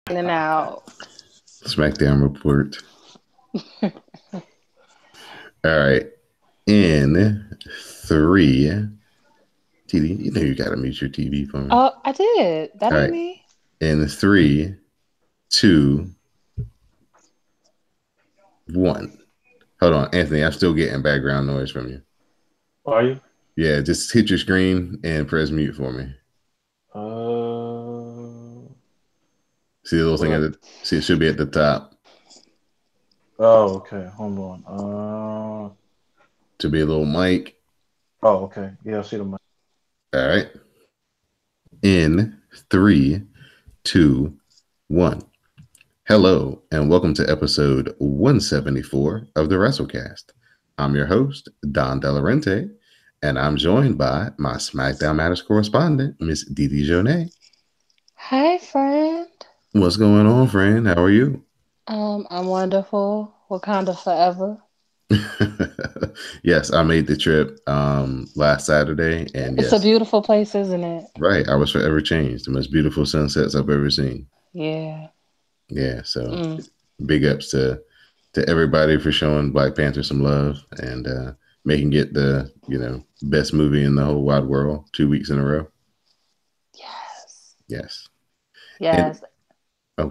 In and out. SmackDown report. All right. In 3, TD, you know you gotta mute your TV for me. Oh, I did. That All ain't right. me. In 3, 2, 1. Hold on, Anthony. I'm still getting background noise from you. Are you? Yeah, just hit your screen and press mute for me. See the little thing see it should be at the top. Oh, okay. Hold on. To be a little mic. Oh, okay. Yeah, I see the mic. All right. In 3, 2, 1. Hello, and welcome to episode 174 of the WrassleCast. I'm your host, Don Delarente, and I'm joined by my SmackDown Matters correspondent, Miss Didi Jonay. Hi, friend. What's going on, friend? How are you? I'm wonderful. Wakanda forever. Yes, I made the trip last Saturday, and It's yes, a beautiful place, isn't it? right, I was forever changed. The most beautiful sunsets I've ever seen. Yeah. Yeah, so big ups to everybody for showing Black Panther some love and making it the best movie in the whole wide world 2 weeks in a row. Yes. And,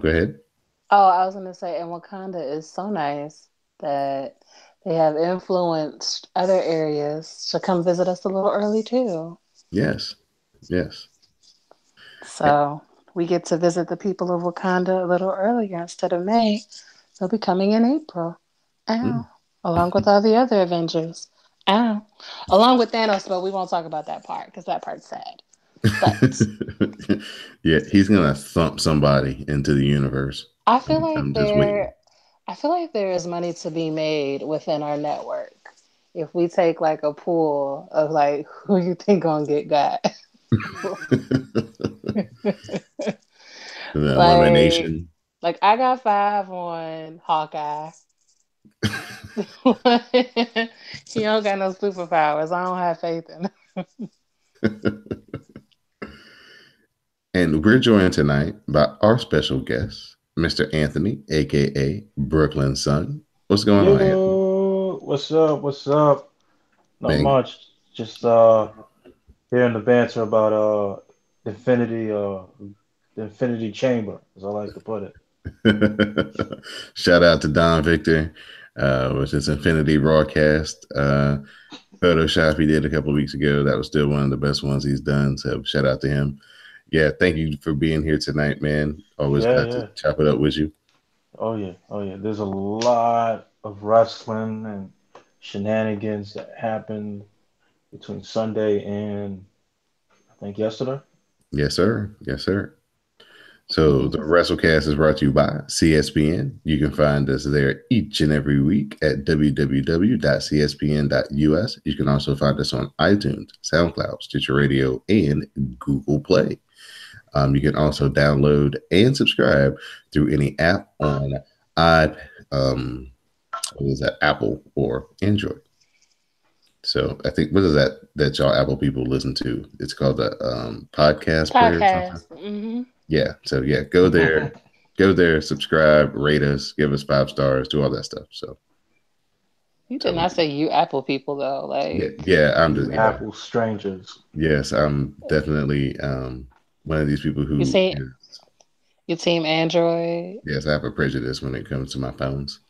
go ahead. Oh, I was gonna say, and Wakanda is so nice that they have influenced other areas to come visit us a little early too. Yes. So we get to visit the people of Wakanda a little earlier instead of May. They'll be coming in April. Along with all the other Avengers. Along with Thanos, but we won't talk about that part because that part's sad. But yeah, he's gonna thump somebody into the universe. I feel like there is money to be made within our network if we take like a pool of like who you think gonna get got. The elimination. Like I got 5 on Hawkeye. He don't got no superpowers. I don't have faith in him. And we're joined tonight by our special guest, Mr. Anthony, aka Brooklyn Sun. What's going on, Anthony? What's up? Not much. Just hearing the banter about the Infinity Chamber, as I like to put it. Shout out to Don Victor, with his Infinity Broadcast Photoshop he did a couple of weeks ago. That was still one of the best ones he's done. So shout out to him. Yeah, thank you for being here tonight, man. Always glad to chop it up with you. Oh yeah. There's a lot of wrestling and shenanigans that happened between Sunday and I think yesterday. Yes, sir. So the WrassleCast is brought to you by CSPN. You can find us there each and every week at www.cspn.us. You can also find us on iTunes, SoundCloud, Stitcher Radio, and Google Play. You can also download and subscribe through any app on Apple or Android. So I think, what is that y'all Apple people listen to? It's called a podcast player or something. Mm-hmm. Yeah. So yeah, go there, subscribe, rate us, give us 5 stars, do all that stuff. So you did not say you Apple people though. Like yeah, I'm just Apple strangers. Yes, I'm definitely one of these people who you team Android. Yes, I have a prejudice when it comes to my phones.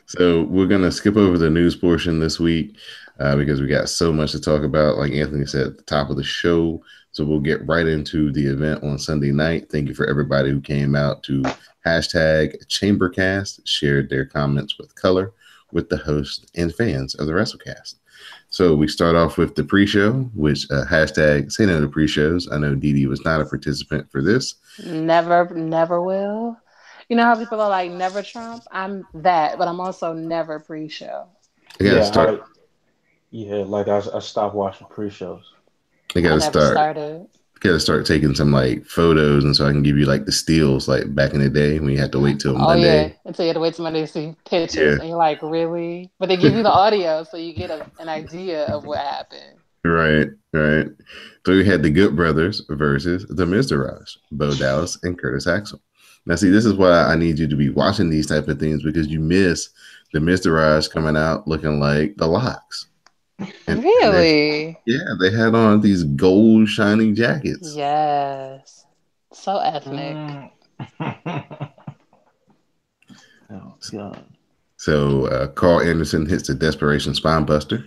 So we're going to skip over the news portion this week because we got so much to talk about, like Anthony said at the top of the show. So we'll get right into the event on Sunday night. Thank you for everybody who came out to #ChamberCast, shared their comments with color with the host and fans of the WrassleCast. So we start off with the pre-show, which #say no to pre-shows. I know Didi was not a participant for this. Never will. You know how people are like, never Trump? I'm that, but I'm also never pre-show. I stopped watching pre-shows. I gotta start taking some like photos, and so I can give you like the steals, like back in the day when you had to wait till Monday. Oh yeah, until you had to wait till Monday to see pictures, and you're like, really? But they give you the audio, so you get an idea of what happened. Right, right. So we had the Good Brothers versus the Mizdourage, Bo Dallas and Curtis Axel. Now, see, this is why I need you to be watching these type of things because you miss the Mizdourage coming out looking like the Locks, and they, Really? yeah, they had on these gold shining jackets. Yes. So ethnic. Mm. Oh God. So Carl Anderson hits the Desperation Spine Buster.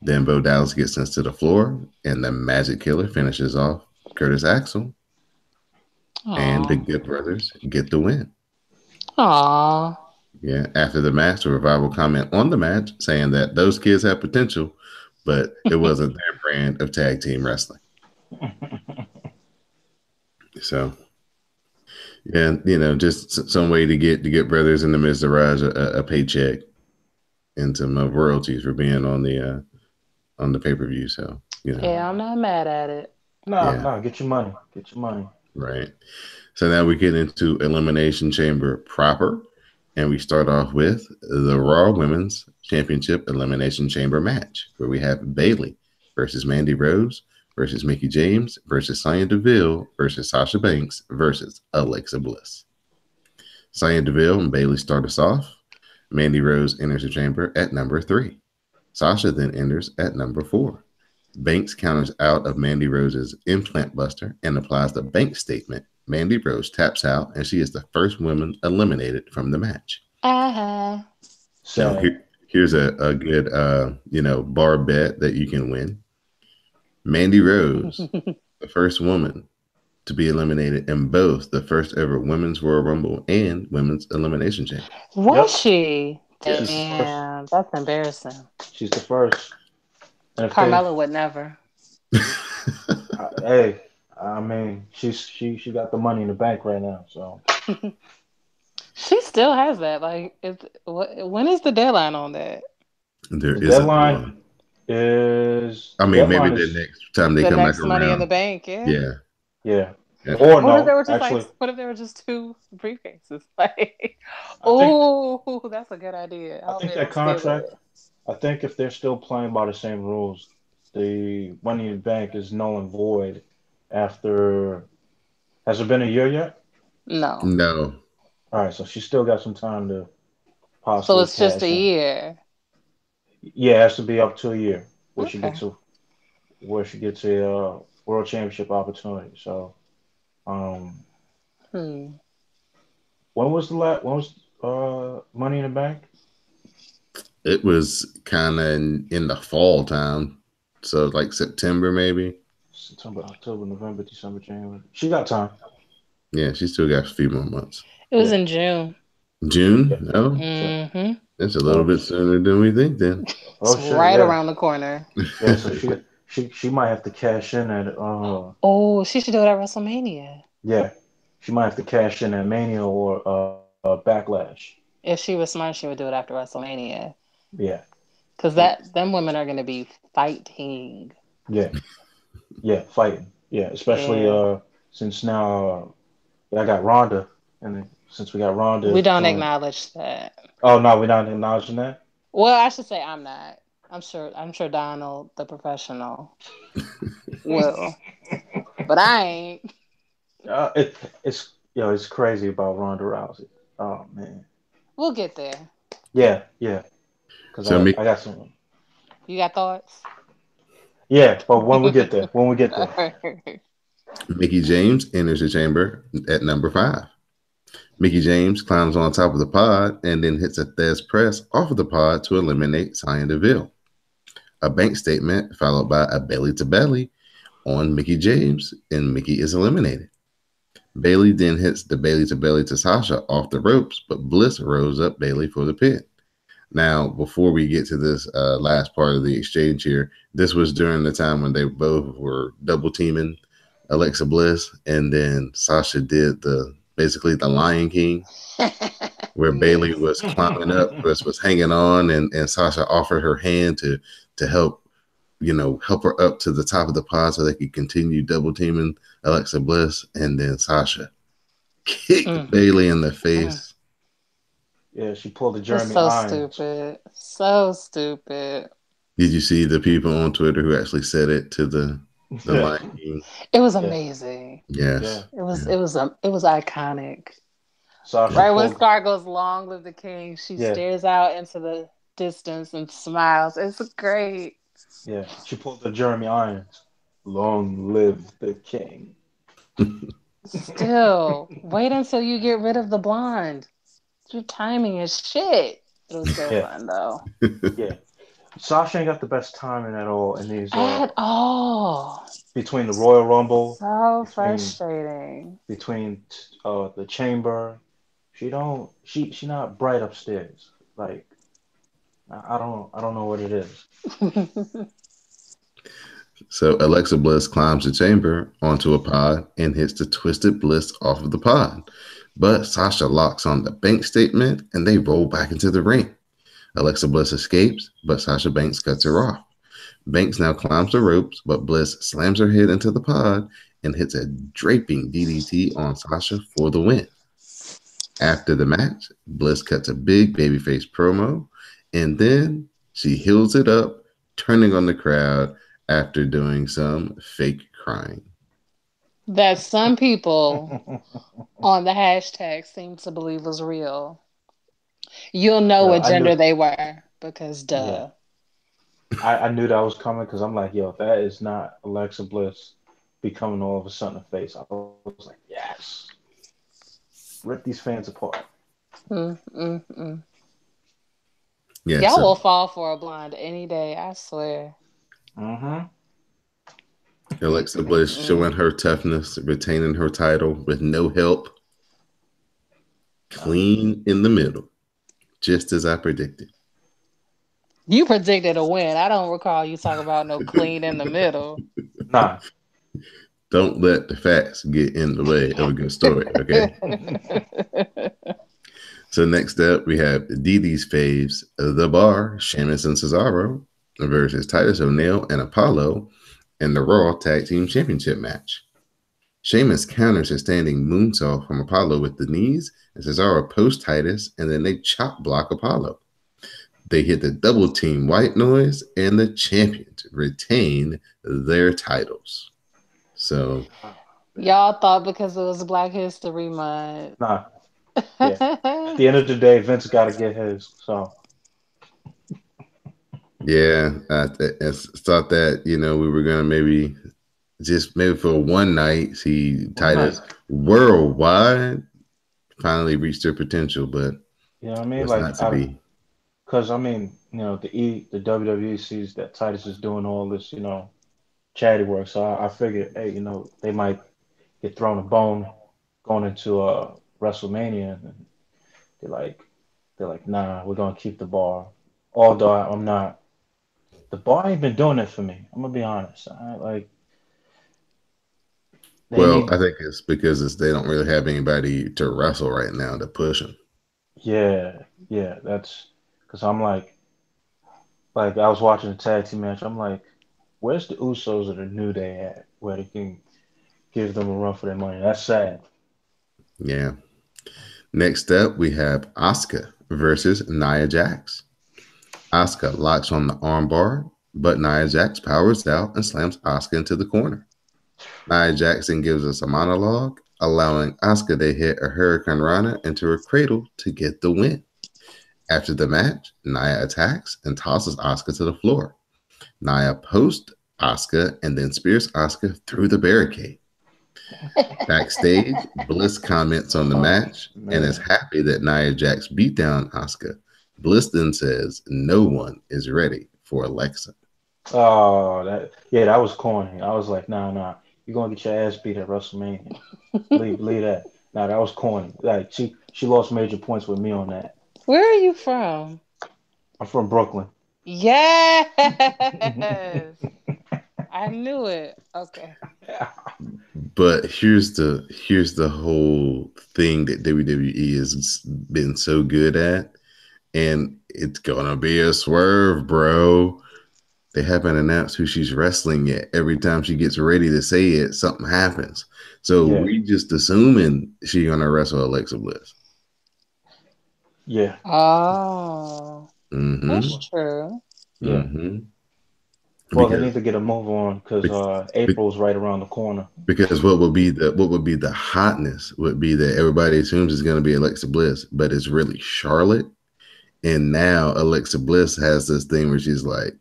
Then Bo Dallas gets sent to the floor, and the Magic Killer finishes off Curtis Axel, and the Aw. Good Brothers get the win. Aw. Yeah. After the match, the Revival comment on the match saying that those kids have potential, but it wasn't their brand of tag team wrestling. So, and just some way to get brothers in the Mizdourage a paycheck and some royalties for being on the pay per view. So, Yeah, I'm not mad at it. Nah, yeah, nah, get your money. Get your money. right. So now we get into Elimination Chamber proper, and we start off with the Raw Women's Championship Elimination Chamber match, where we have Bayley versus Mandy Rose versus Mickey James versus Sonya Deville versus Sasha Banks versus Alexa Bliss. Sonya Deville and Bayley start us off. Mandy Rose enters the chamber at number 3. Sasha then enters at number 4. Banks counters out of Mandy Rose's implant buster and applies the Banks statement. Mandy Rose taps out, and she is the first woman eliminated from the match. Uh-huh. Now, Sad. here's a good, bar bet that you can win. Mandy Rose, the first woman to be eliminated in both the first ever Women's Royal Rumble and Women's Elimination Chamber. Was Yep. she? She's the Yes. first. Damn, that's embarrassing. She's the first. And if they, Carmella would never. hey, I mean, she got the money in the bank right now. So She still has that. Like, when is the deadline on that? There the isn't deadline one. is I the mean, maybe deadline the is next time they The come back next Money in the around. Bank, yeah. Yeah. yeah. Yeah. Or What if there no, were just actually, what if there were just two briefcases? Like, I think oh, that's a good idea. I I hope think they that don't steal contract. it. I think if they're still playing by the same rules, the money in the bank is null and void after. Has it been a year yet? No, No. All right, so she's still got some time to so possibly it's just a cash in. year. Yeah, it has to be up to a year Okay. where she gets a world championship opportunity. So, um, Hmm. when was Money in the Bank? It was kind of in the fall time. So like September, maybe. September, October, November, December, January. She got time. Yeah, she still got a few more months. It was Yeah, in June. June? yeah. No, So, Mm-hmm. it's a little oh, bit sooner than we think then. It's oh shit, right yeah, around the corner. yeah. So she might have to cash in at Oh, she should do it at WrestleMania. yeah, she might have to cash in at Mania or Backlash. If she was smart, she would do it after WrestleMania. Yeah, Because yeah, them women are gonna be fighting. yeah, yeah. Fighting. Yeah, especially Yeah. since now I got Ronda, and since we got We Ronda don't doing. acknowledge that. Oh no, we're not acknowledging that. Well, I should say I'm not. I'm sure Donald, the professional, will. But I ain't. It's it's crazy about Ronda Rousey. Oh man. We'll get there. Yeah, yeah. Because So I got some. You got thoughts? Yeah, but when we get there. Mickey James enters the chamber at number 5. Mickey James climbs on top of the pod and then hits a Thez press off of the pod to eliminate Sonya Deville. A bank statement followed by a belly to belly on Mickey James, and Mickey is eliminated. Bayley then hits the belly to belly to Sasha off the ropes, but Bliss rose up Bayley for the pin. Now, before we get to this last part of the exchange here, this was during the time when they both were double teaming Alexa Bliss, and then Sasha did basically the Lion King, where Bayley Yes. was climbing up, was hanging on, and Sasha offered her hand to help help her up to the top of the pod so they could continue double teaming Alexa Bliss, and then Sasha kicked Mm, Bayley in the mm. face. Yeah, she pulled the It's Jeremy so Irons. stupid. So stupid. Did you see the people on Twitter who actually said it to the Yeah, Lion King? It was yeah, amazing. yeah. Yes. Yeah. It was iconic. Sasha Yeah. Right when pulled. Scar goes, "Long live the king," she Yeah, stares out into the distance and smiles. It's great. yeah. She pulled the Jeremy Irons. Long live the king. Still, wait until you get rid of the blonde. Your timing is shit. It was still Yeah, fun though. yeah. Sasha ain't got the best timing at all in these At all. between the Royal Rumble, So between frustrating. between the Chamber. She not bright upstairs. Like I don't know what it is. So Alexa Bliss climbs the chamber onto a pod and hits the Twisted Bliss off of the pod. But Sasha locks on the bank statement and they roll back into the ring. Alexa Bliss escapes, but Sasha Banks cuts her off. Banks now climbs the ropes, but Bliss slams her head into the pod and hits a draping DDT on Sasha for the win. After the match, Bliss cuts a big babyface promo, and then she heals it up, turning on the crowd after doing some fake crying. That some people on the hashtag seem to believe was real. You'll know Yo, what I knew. gender they were because Yeah, duh. I knew that was coming because I'm like, yo, that is not Alexa Bliss becoming all of a sudden a face. I was like, yes, rip these fans apart. Mm, mm, mm. Yeah, Y'all so will fall for a blonde any day, I swear. Mm-hmm. Mm, Alexa mm, Bliss showing mm. her toughness, retaining her title with no help, Nah, clean in the middle, just as I predicted. You predicted a win. I don't recall you talking about no clean in the middle. nah. Don't let the facts get in the way of a good story, okay? So next up, we have Didi's faves, The Bar, Sheamus and Cesaro versus Titus O'Neil and Apollo in the Raw Tag Team Championship match. Sheamus counters his standing moonsault from Apollo with the knees, and Cesaro posts Titus, and then they chop block Apollo. They hit the double team white noise, and the champions retain their titles. So, Oh, man. Y'all thought because it was Black History Month. Nah. Yeah. At the end of the day, Vince got to get his. So yeah, I thought that, we were going to maybe for one night see one night. Titus worldwide finally reach their potential, but You know what I mean? was not Like, to be. because I mean, the WWE sees that Titus is doing all this, charity work. So I figured, hey, they might get thrown a bone going into WrestleMania, and they're like, nah, we're gonna keep the bar. Although I'm not, the bar ain't been doing it for me. I'm gonna be honest. Like they Well, need, I think it's because they don't really have anybody to wrestle right now to push them. yeah, yeah. That's because I'm like I was watching a tag team match. I'm like, where's the Usos or the New Day at, where they can give them a run for their money? That's sad. Yeah. Next up, we have Asuka versus Nia Jax. Asuka locks on the armbar, but Nia Jax powers out and slams Asuka into the corner. Nia Jackson gives us a monologue, allowing Asuka to hit a Hurricane Rana into her cradle to get the win. After the match, Nia attacks and tosses Asuka to the floor. Nia posts Asuka and then spears Asuka through the barricade. Backstage, Bliss comments on the Oh match and is man. happy that Nia Jax beat down Asuka. Bliss then says no one is ready for Alexa. Oh, that was corny. I was like, nah, nah, you're gonna get your ass beat at WrestleMania. Leave that. Nah, that was corny. Like she lost major points with me on that. Where are you from? I'm from Brooklyn. Yes. I knew it. Okay. But here's the whole thing that WWE has been so good at, and it's gonna be a swerve, bro. They haven't announced who she's wrestling yet. Every time she gets ready to say it, something happens. So Yeah, we just assuming she's gonna wrestle Alexa Bliss. yeah, Oh, that's Mm-hmm. well, true. yeah. Mm-hmm. Well, they because need to get a move on because be- April's right around the corner. because what would be the hotness would be that everybody assumes it's going to be Alexa Bliss, but it's really Charlotte. And now Alexa Bliss has this thing where she's like,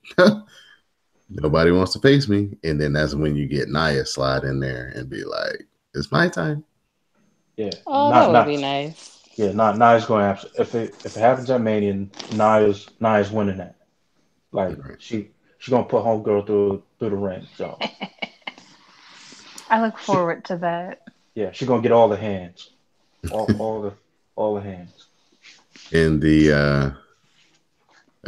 nobody wants to face me, and then that's when you get Nia slide in there and be like, it's my time. Yeah, Oh, that would be not nice. yeah, not Nia's going after. If it happens at Mania, Nia's winning that. Like Right. she gonna put homegirl through the ring. So I look she forward to that. yeah, she gonna get all the hands, all the all the hands. And the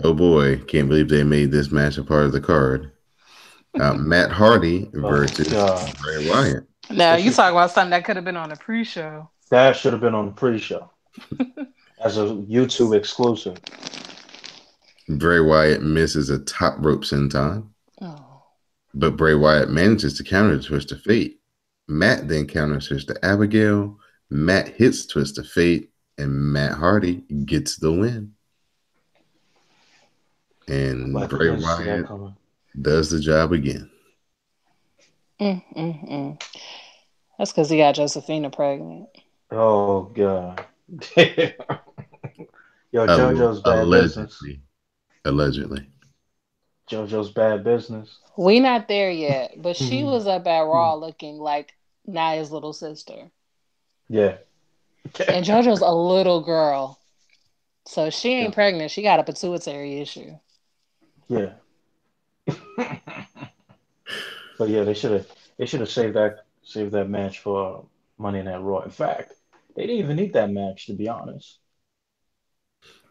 oh boy, can't believe they made this match a part of the card. Matt Hardy Oh versus God, Bray Wyatt. Now they you should talk about something that could have been on a pre-show. that should have been on the pre-show as a YouTube exclusive. Bray Wyatt misses a top rope senton, Oh, but Bray Wyatt manages to counter the twist of fate. Matt then counters twist of Abigail. Matt hits twist of fate, and Matt Hardy gets the win. And Like I Bray didn't see that Wyatt coming. does the job again. mm. That's because he got Josephina pregnant. Oh God. Yo, JoJo's bad business. Allegedly. Allegedly. JoJo's bad business. We not there yet, but she Mhm. was up at Raw looking like Naya's little sister. Yeah. And JoJo's a little girl. So if she Yeah. ain't pregnant, she got a pituitary issue. Yeah. But yeah, they should have saved that match for Money in that Raw. In fact, they didn't even need that match to be honest.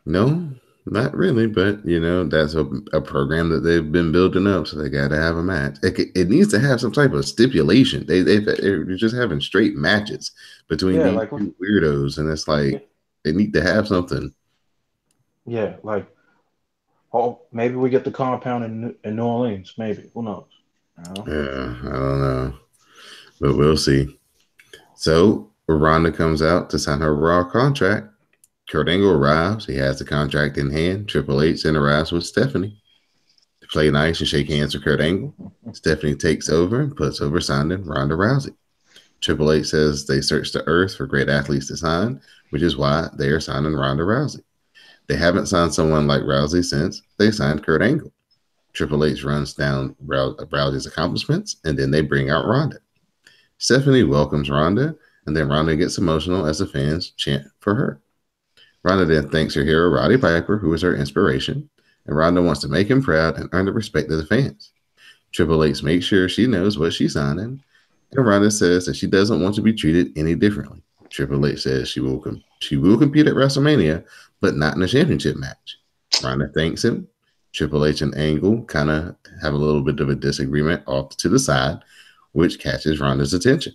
No, not really, but that's a program that they've been building up, so they got to have a match. It needs to have some type of stipulation. They're just having straight matches between Yeah, these like two weirdos, and it's yeah, like they need to have something. yeah, like oh maybe we get the compound in New Orleans. Maybe who knows? You know? Yeah, I don't know, but we'll see. So Ronda comes out to sign her Raw contract. Kurt Angle arrives. He has the contract in hand. Triple H interacts with Stephanie to play nice and shake hands with Kurt Angle. Stephanie takes over and puts over signing Ronda Rousey. Triple H says they search the earth for great athletes to sign, which is why they are signing Ronda Rousey. They haven't signed someone like Rousey since they signed Kurt Angle. Triple H runs down Rousey's accomplishments, and then they bring out Ronda. Stephanie welcomes Ronda, and then Ronda gets emotional as the fans chant for her. Ronda then thanks her hero, Roddy Piper, who is her inspiration, and Ronda wants to make him proud and earn the respect of the fans. Triple H makes sure she knows what she's signing, and Ronda says that she doesn't want to be treated any differently. Triple H says she will compete at WrestleMania, but not in a championship match. Ronda thanks him. Triple H and Angle kind of have a little bit of a disagreement off to the side, which catches Ronda's attention.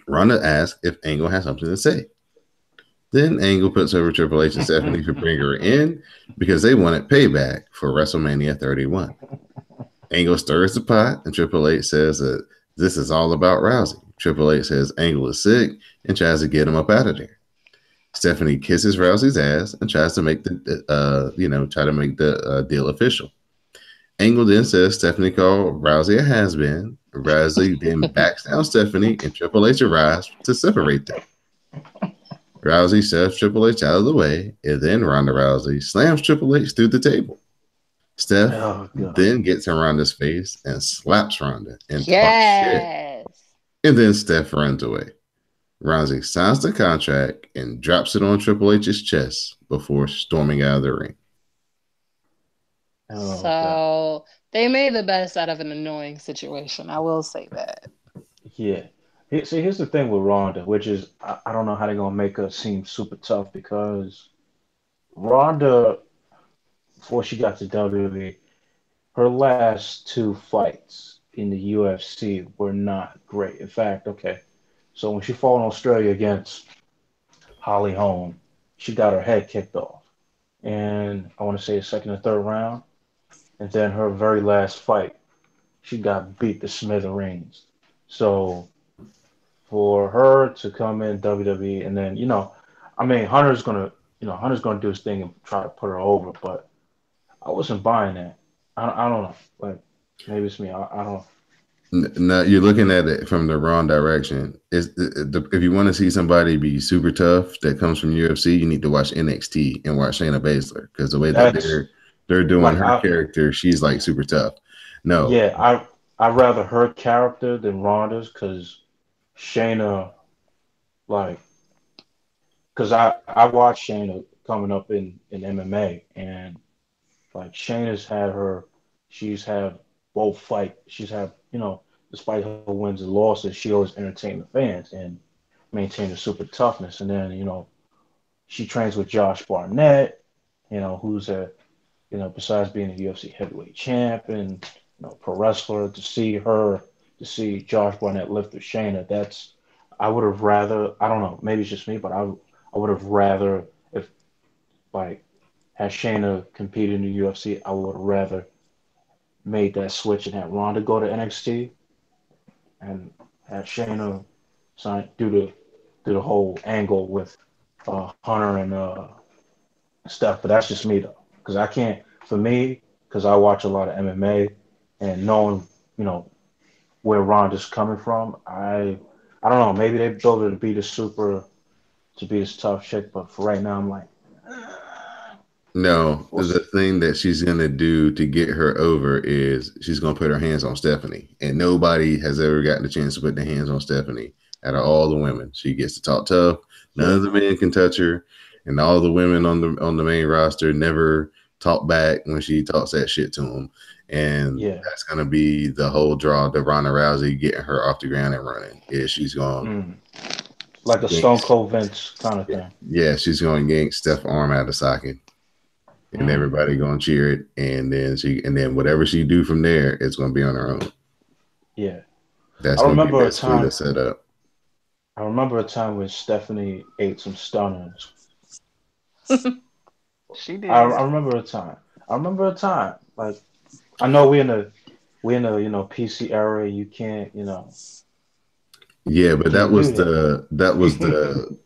Ronda asks if Angle has something to say. Then Angle puts over Triple H and Stephanie to bring her in because they wanted payback for WrestleMania 31. Angle stirs the pot, and Triple H says that this is all about Rousey. Triple H says Angle is sick and tries to get him up out of there. Stephanie kisses Rousey's ass and tries to make the deal official. Angle then says Stephanie called Rousey a has-been. Rousey then backs down Stephanie, and Triple H arrives to separate them. Rousey shoves Triple H out of the way, and then Ronda Rousey slams Triple H through the table. Steph Oh God. then gets in Ronda's face and slaps Ronda and talks shit. Yes. And then Steph runs away. Rousey signs the contract and drops it on Triple H's chest before storming out of the ring. Oh God. So they made the best out of an annoying situation. I will say that. Yeah. See, here's the thing with Ronda, which is I don't know how they're gonna make her seem super tough because Ronda, before she got to WWE, her last two fights in the UFC were not great. In fact, okay, so when she fought in Australia against Holly Holm, she got her head kicked off, and I want to say the second or third round, and then her very last fight, she got beat to smithereens. So for her to come in WWE and then I mean Hunter's gonna do his thing and try to put her over, but I wasn't buying that. I don't know, like. Maybe it's me. I don't. No, you're looking at it from the wrong direction. If you want to see somebody be super tough that comes from UFC, you need to watch NXT and watch Shayna Baszler because the way that That's they're doing like her I. character, she's like super tough. No, Yeah, I rather her character than Ronda's because Shayna like because I watched Shayna coming up in MMA and like Shayna's had her she's had both fight she's had despite her wins and losses she always entertained the fans and maintained a super toughness and then she trains with Josh Barnett who's a besides being a UFC heavyweight champion, pro wrestler, to see Josh Barnett lift with Shayna, I would have rather, I don't know, maybe it's just me, but I would have rather, if like, had Shayna competed in the UFC, I would have rather made that switch and had Ronda go to NXT and had Shayna do the whole angle with Hunter and stuff. But that's just me though, because I can't. For me, because I watch a lot of MMA and knowing you know where Ronda's coming from, I don't know. Maybe they built her to be this tough chick, but for right now, I'm like, no, we'll the see. thing that she's gonna do to get her over is she's gonna put her hands on Stephanie, and nobody has ever gotten the chance to put their hands on Stephanie out of all the women. She gets to talk tough. None Yeah, of the men can touch her, and all the women on the main roster never talk back when she talks that shit to them. And yeah, that's gonna be the whole draw to Ronda Rousey getting her off the ground and running. Is she's gonna mm. Like a yank, Stone Cold Vince kind of thing. yeah, she's gonna yank Steph's arm out of socket and Mm. everybody gonna cheer it, and then whatever she do from there, it's gonna be on her own. Yeah, That's I gonna be remember a basically the time. setup. I remember a time when Stephanie ate some stunners. She I did. remember a time. I remember a time. Like I know we're in a PC era. You can't Yeah, but can't do that was that. the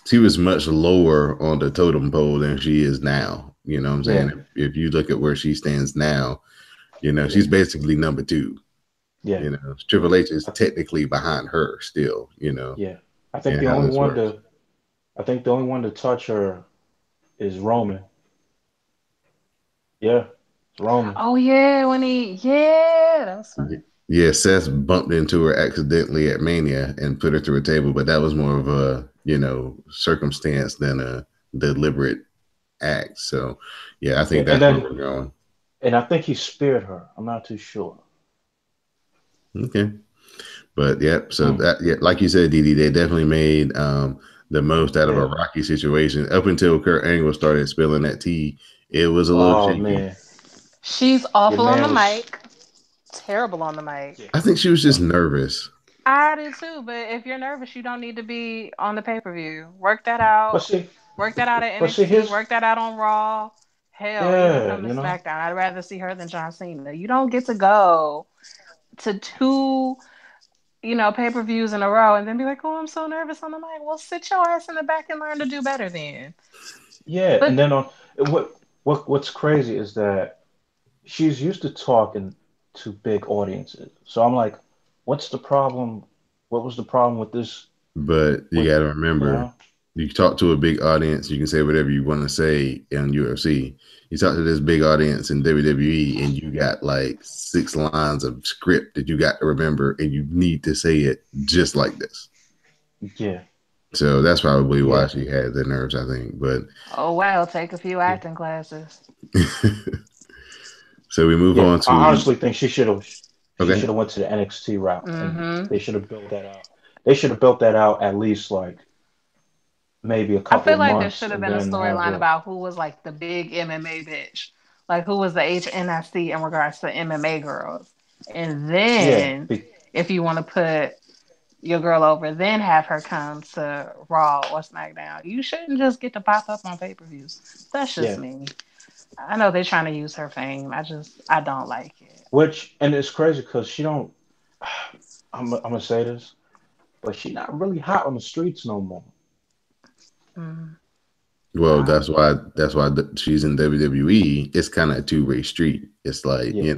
she was much lower on the totem pole than she is now. You know what I'm saying? Yeah, If you look at where she stands now, yeah, she's basically number two. yeah, Triple H is I- technically behind her still. yeah. I think And the how only this one works. to I think the only one to touch her is Roman. Yeah, it's Roman. Oh yeah, yeah, that was funny. Yeah, Seth bumped into her accidentally at Mania and put her through a table, but that was more of a, circumstance than a deliberate act. So, yeah, I Yeah, think that's where we're going. and I think he speared her. I'm not too sure. Okay. But yeah, so Mm, that, yeah, like you said, Didi, they definitely made the most out of a yeah. rocky situation. Up until Kurt Angle started spilling that tea, it was a little Oh shaky. man, She's your awful on the man was. mic, terrible on the mic. Yeah. I think she was No. just nervous. I do too, but if you're nervous, you don't need to be on the pay per view. Work that But out. see, Work that out at but see, NXT. his Work that out on Raw. Hell, even yeah, come to SmackDown. I'd rather see her than John Cena. You don't get to go to two, pay per views in a row and then be like, "Oh, I'm so nervous on the mic." Well, sit your ass in the back and learn to do better then. yeah. And But then on what's crazy is that she's used to talking to big audiences. So I'm like, what's the problem? What was the problem with this? But you With got to you remember, know? you talk to a big audience, you can say whatever you want to say in UFC. You talk to this big audience in WWE, and you got like 6 lines of script that you got to remember, and you need to say it just like this. Yeah, So that's probably why yeah, she had the nerves, I think. But oh well, take a few yeah, acting classes. so we move yeah. on I to honestly think she okay. should have went to the NXT route, and Mm-hmm. they should have built that out. They should have built that out at least like maybe a I couple feel of like there months, should have and been a then have storyline her. about who was like the big MMA bitch, like who was the HNSC in regards to MMA girls, and Yeah, then if you want to put your girl over, then have her come to Raw or SmackDown. You shouldn't just get to pop up on pay per views. That's just yeah. me. I know they're trying to use her fame. I don't like it. Which and it's crazy because she don't. I'm gonna say this, but she not really hot on the streets no more. Mm, Well, wow. that's why she's in WWE. It's kind of a two-way street. It's like, Yeah,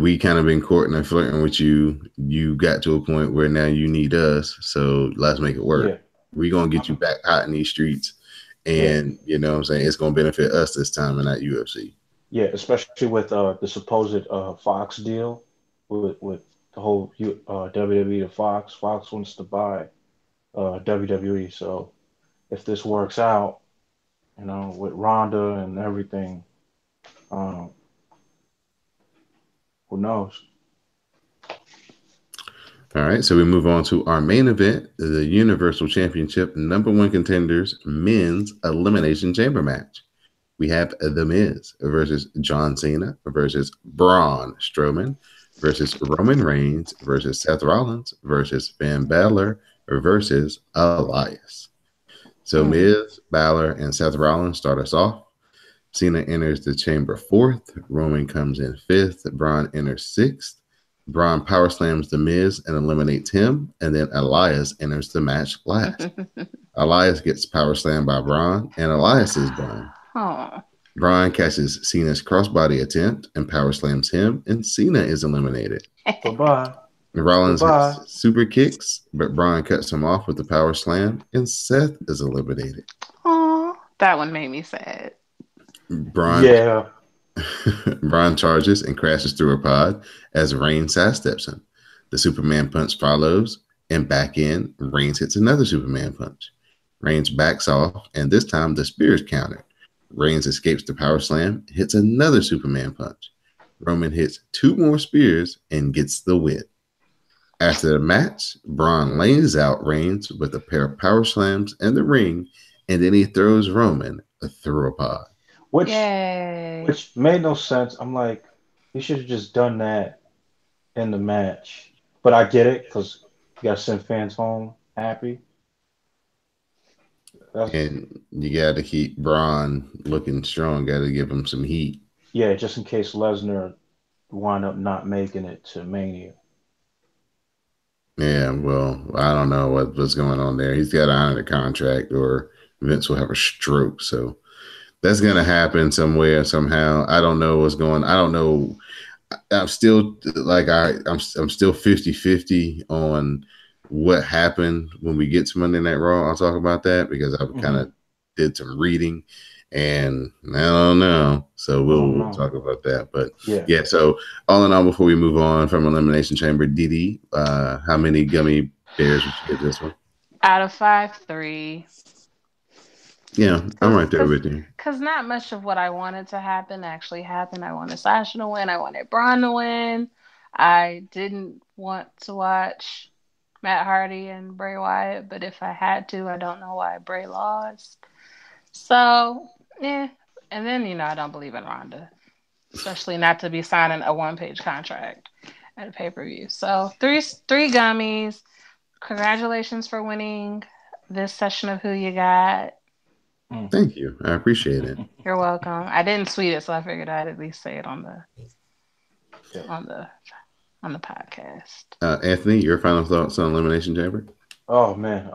we kind of been courting and flirting with you. You got to a point where now you need us, so let's make it work. Yeah, We gonna get you I'm, back hot in these streets, yeah, and you know what I'm saying, it's gonna benefit us this time and not UFC. yeah. Especially with the supposed Fox deal with the whole WWE to Fox. Fox wants to buy WWE. So if this works out, with Ronda and everything, um, who knows? All right, so we move on to our main event, the Universal Championship number one contenders men's elimination chamber match. We have The Miz versus John Cena versus Braun Strowman versus Roman Reigns versus Seth Rollins versus Finn Balor versus Elias. So Hmm. Miz, Balor, and Seth Rollins start us off. Cena enters the chamber fourth. Roman comes in fifth. Braun enters sixth. Braun power slams The Miz and eliminates him. And then Elias enters the match last. Elias gets power slammed by Braun, and Elias is done. Oh. Braun catches Cena's crossbody attempt and power slams him, and Cena is eliminated. Bye bye, bye Rollins bye. hits super kicks, but Braun cuts him off with the power slam, and Seth is eliminated. Oh, that one made me sad. Braun Yeah. Braun charges and crashes through a pod as Reigns sidesteps him. The Superman punch follows, and back in, Reigns hits another Superman punch. Reigns backs off, and this time the spear is countered. Reigns escapes the power slam, hits another Superman punch. Roman hits two more spears and gets the win. After the match, Braun lays out Reigns with a pair of power slams in the ring, and then he throws Roman through a pod. Which Yay. which made no sense. I'm like, you should have just done that in the match. But I get it because you got to send fans home happy. That's And you got to keep Braun looking strong. Got to give him some heat. Yeah, just in case Lesnar wind up not making it to Mania. Yeah, well, I don't know what's going on there. He's got to honor the contract, or Vince will have a stroke. So that's going to happen somewhere, somehow. I don't know what's going. I don't know. I'm still like I'm still 50-50 on what happened when we get to Monday Night Raw. I'll talk about that because I kind Hmm. of did some reading, and I don't know. So I we'll, don't we'll know. talk about that. But Yeah. yeah, so all in all, before we move on from Elimination Chamber, DD, how many gummy bears would you give this one? Out of five, three. Yeah, I'm Cause, right there cause, with you. cause not much of what I wanted to happen actually happened. I wanted Sasha to win. I wanted Braun to win. I didn't want to watch Matt Hardy and Bray Wyatt, but if I had to, I don't know why Bray lost. So, yeah. And then I don't believe in Ronda, especially not to be signing a one-page contract at a pay-per-view. So three gummies. Congratulations for winning this session of Who You Got. Mm. Thank you. I appreciate it. You're welcome. I didn't tweet it, so I figured I'd at least say it on the Yeah. on the on the podcast. Anthony, your final thoughts on Elimination Chamber? Oh man.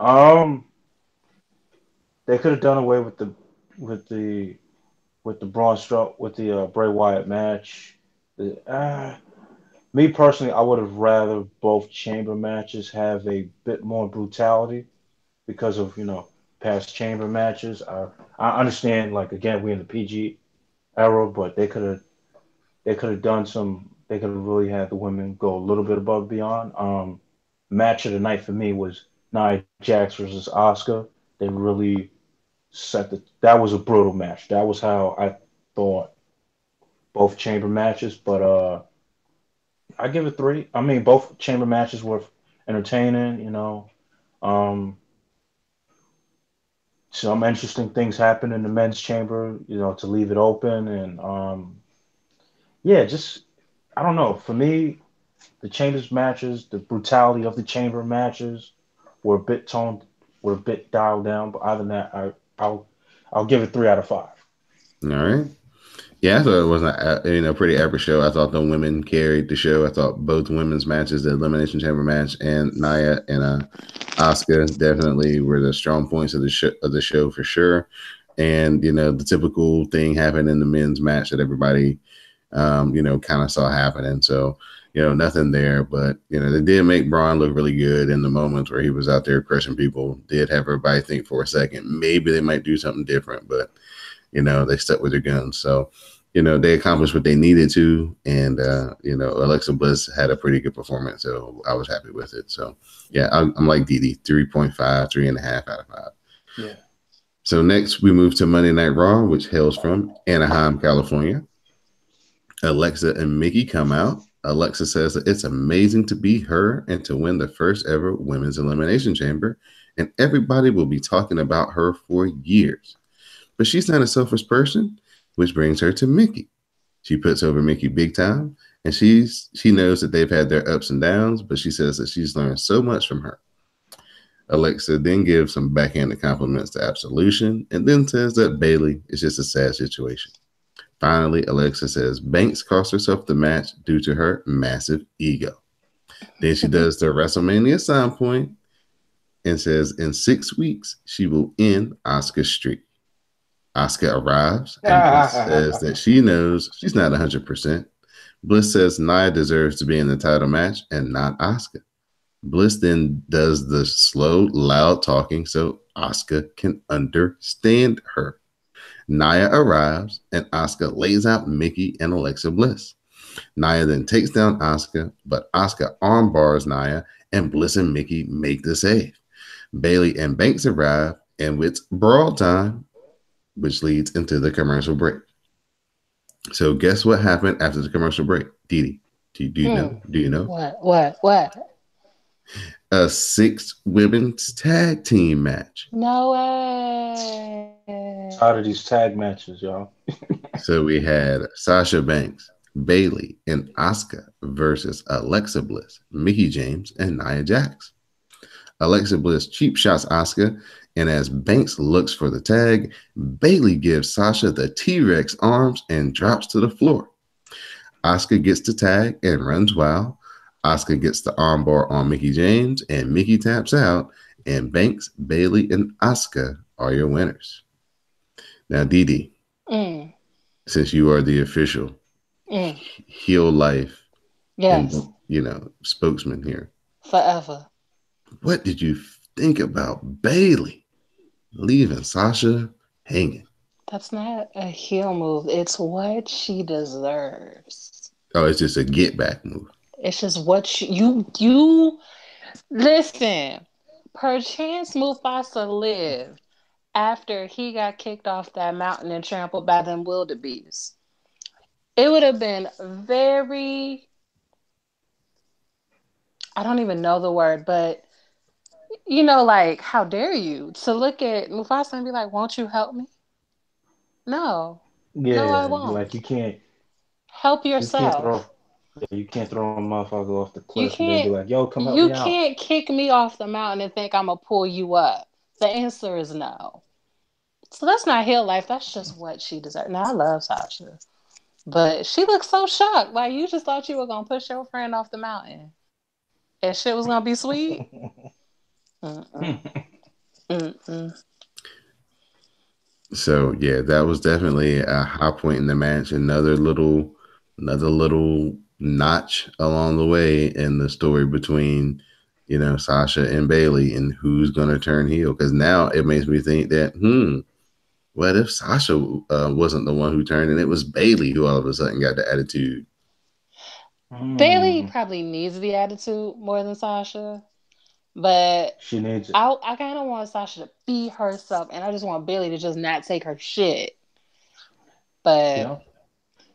They could have done away with the with the Braun Strowman with the Bray Wyatt match. Me personally, I would have rather both chamber matches have a bit more brutality because of past chamber matches. I understand, like, again, we're in the PG era, but they could have done some. They could have really had the women go a little bit above and beyond. Match of the night for me was Nia Jax versus Asuka. They really that was a brutal match. That was how I thought both chamber matches, but I give it three. I mean, both chamber matches were entertaining. Um, some interesting things happen in the men's chamber. To leave it open, and yeah, just I don't know. For me, the chambers matches, the brutality of the chamber matches were a bit toned, were a bit dialed down. But other than that, I'll give it 3 out of 5. All right. Yeah, I thought it was a pretty average show. I thought the women carried the show. I thought both women's matches, the Elimination Chamber match and Nia and Asuka, definitely were the strong points of the show for sure. And the typical thing happened in the men's match that everybody kind of saw happening. So, nothing there, but they did make Braun look really good in the moments where he was out there crushing people. Did have everybody think for a second maybe they might do something different, but they stuck with their guns. So, they accomplished what they needed to, and Alexa Bliss had a pretty good performance, so I was happy with it. So, yeah, I'm like Didi, 3.5, 3.5 out of 5. Yeah. So next we move to Monday Night Raw, which hails from Anaheim, California. Alexa and Mickey come out. Alexa says that it's amazing to be her and to win the first ever Women's Elimination Chamber, and everybody will be talking about her for years. But she's not a selfish person, which brings her to Mickey. She puts over Mickey big time, and she knows that they've had their ups and downs, but she says that she's learned so much from her. Alexa then gives some backhanded compliments to Absolution, and then says that Bayley is just a sad situation. Finally, Alexa says Banks cost herself the match due to her massive ego. Then she does the WrestleMania sign point and says in 6 weeks, she will end Asuka's streak. Asuka arrives and Bliss says that she knows she's not 100%. Bliss says Nia deserves to be in the title match and not Asuka. Bliss then does the slow, loud talking so Asuka can understand her. Nia arrives and Asuka lays out Mickey and Alexa Bliss. Nia then takes down Asuka, but Asuka armbars Nia and Bliss and Mickey make the save. Bayley and Banks arrive and it's brawl time, which leads into the commercial break. So guess what happened after the commercial break? Didi, do you know? Do you know? What? A 6 women's tag team match. No way. Out of these tag matches, y'all. So we had Sasha Banks, Bayley, and Asuka versus Alexa Bliss, Mickey James, and Nia Jax. Alexa Bliss cheap shots Asuka, and as Banks looks for the tag, Bayley gives Sasha the T-Rex arms and drops to the floor. Asuka gets the tag and runs wild. Asuka gets the armbar on Mickey James, and Mickey taps out, and Banks, Bayley, and Asuka are your winners. Now, Didi, since you are the official heel life and spokesman here, forever, what did you think about Bayley leaving Sasha hanging? That's not a heel move. It's what she deserves. Oh, it's just a get back move. It's just what you listen. Perchance Mufasa lived after he got kicked off that mountain and trampled by them wildebeest. It would have been very, I don't even know the word, but like, how dare you to look at Mufasa and be like, won't you help me? No. No, I Yeah, won't. like you can't Help yourself. you can't throw a motherfucker off the You cliff and then be can't like, yo, come help you me out. can't kick me off the mountain and think I'm gonna pull you up. The answer is no. So that's not heel life. That's just what she deserves. Now I love Sasha, but she looks so shocked. Like you just thought you were gonna push your friend off the mountain, and shit was gonna be sweet. Mm-mm. Mm-mm. So yeah, that was definitely a high point in the match. Another little notch along the way in the story between Sasha and Bayley and who's gonna turn heel. Because now it makes me think that what if Sasha wasn't the one who turned and it was Bayley who all of a sudden got the attitude? Bayley probably needs the attitude more than Sasha, but She needs it. I kind of want Sasha to be herself, and I just want Bayley to just not take her shit. You But know,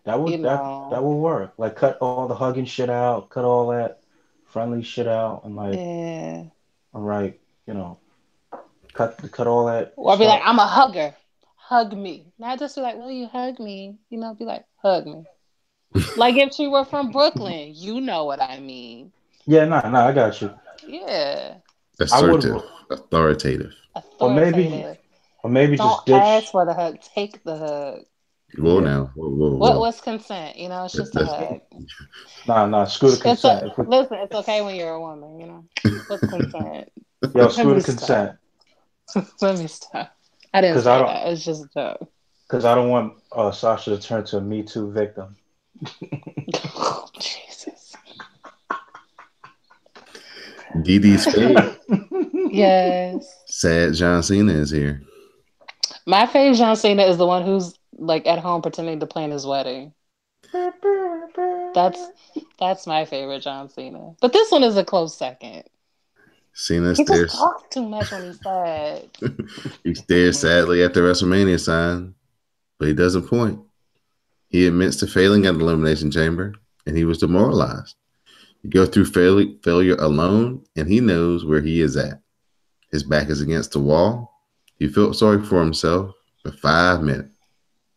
that would work. Like cut all the hugging shit out, cut all that friendly shit out, and like, yeah. all right, you know, cut all that Or I'll be like, stuff. I'm a hugger. Hug me. Not just be like, will you hug me? Be like, hug me. Like if she were from Brooklyn, you know what I mean. Yeah, nah, I got you. Yeah. I would, Assertive, authoritative. or maybe, Authoritative. or maybe Don't just ask ditch. for the hug. Take the hug. Whoa Yeah, now, whoa. What's consent? It's just a That's hug. nah, screw the consent. Listen, it's okay when you're a woman, What's consent? Yo, Let screw me the stop. consent, Let me stop. I didn't cause I say don't, that. It's just a joke. cause I don't want Sasha to turn to a Me Too victim. Oh, Jesus. DD Spade. Yes. Sad John Cena is here. My favorite John Cena is the one who's like at home pretending to plan his wedding. That's that's my favorite John Cena. But this one is a close second. Cena He just stares. talks too much when he's sad. He stares sadly at the WrestleMania sign, but he doesn't point. He admits to failing at the Elimination Chamber, and he was demoralized. He goes through failure alone, and he knows where he is at. His back is against the wall. He felt sorry for himself for 5 minutes,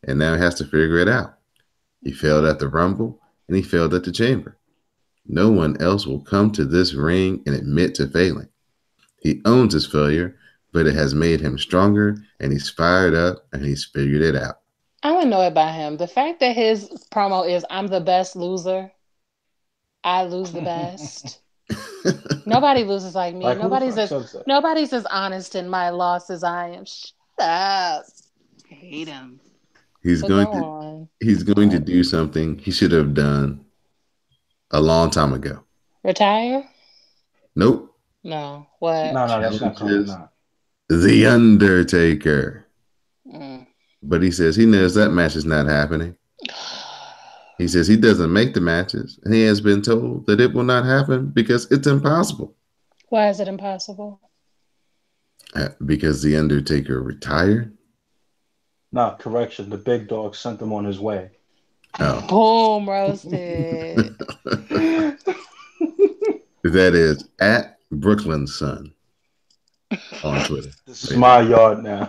and now he has to figure it out. He failed at the Rumble, and he failed at the Chamber. No one else will come to this ring and admit to failing. He owns his failure, but it has made him stronger, and he's fired up, and he's figured it out. I'm annoyed by him. The fact that his promo is "I'm the best loser. I lose the best." Nobody loses like me. Like, who the fuck says that? Nobody's as honest in my loss as I am. Shut up. I hate him. he's But going go to on. he's going to do something he should have done a long time ago. Retire? Nope. No. What? No, no, that's not coming. Challenges Nah. The Undertaker. Mm. But he says he knows that match is not happening. He says he doesn't make the matches, and he has been told that it will not happen because it's impossible. Why is it impossible? Because The Undertaker retired? Nah, correction. The big dog sent him on his way. Oh. Boom, roasted. That is at Brooklyn's Son on Twitter. This is my yard now.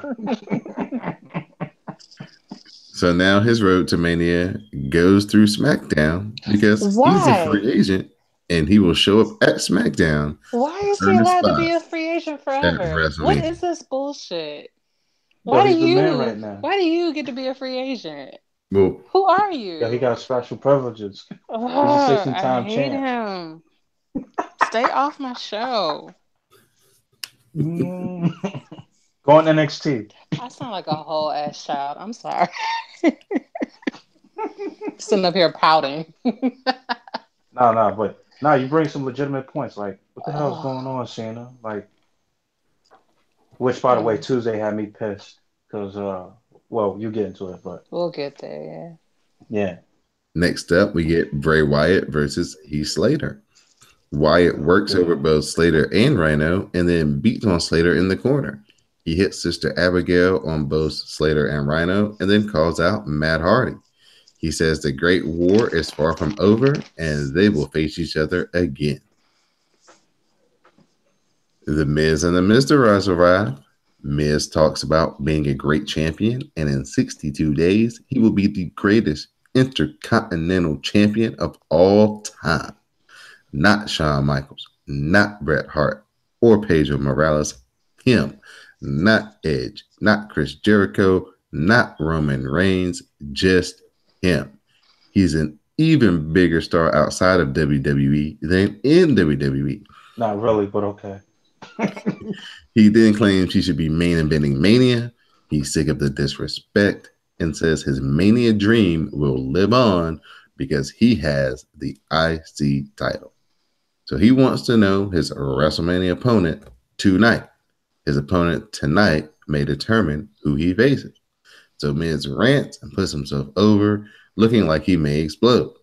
So now his road to Mania goes through SmackDown because he's a Why? free agent and he will show up at SmackDown. Why is he Earn a allowed to spot be a free agent at forever? What WrestleMania. is this bullshit? Yo, he's the man right now. Why do you get to be a free agent? Well, Who are Yo, he you? got special privileges. He's a Ugh, I 16-time hate champ. him. Stay off my show. Mm. Go on NXT. I sound like a whole ass child. I'm sorry. Sitting up here pouting. But you bring some legitimate points. Like, what the hell's going on, Cena? Like, which, by the way, Tuesday had me pissed because, well, you get into it, but We'll get there, yeah. next up, we get Bray Wyatt versus Heath Slater. Wyatt works over both Slater and Rhino and then beats on Slater in the corner. He hits Sister Abigail on both Slater and Rhino and then calls out Matt Hardy. He says the Great War is far from over and they will face each other again. The Miz and the Miztourage arrive. Miz talks about being a great champion, and in 62 days, he will be the greatest intercontinental champion of all time. Not Shawn Michaels, not Bret Hart, or Pedro Morales. Him. Not Edge, not Chris Jericho, not Roman Reigns, just him. He's an even bigger star outside of WWE than in WWE. Not really, but okay. He then claims he should be main eventing Mania. He's sick of the disrespect and says his Mania dream will live on because he has the IC title. So he wants to know his WrestleMania opponent tonight. His opponent tonight may determine who he faces. So Miz rants and puts himself over, looking like he may explode.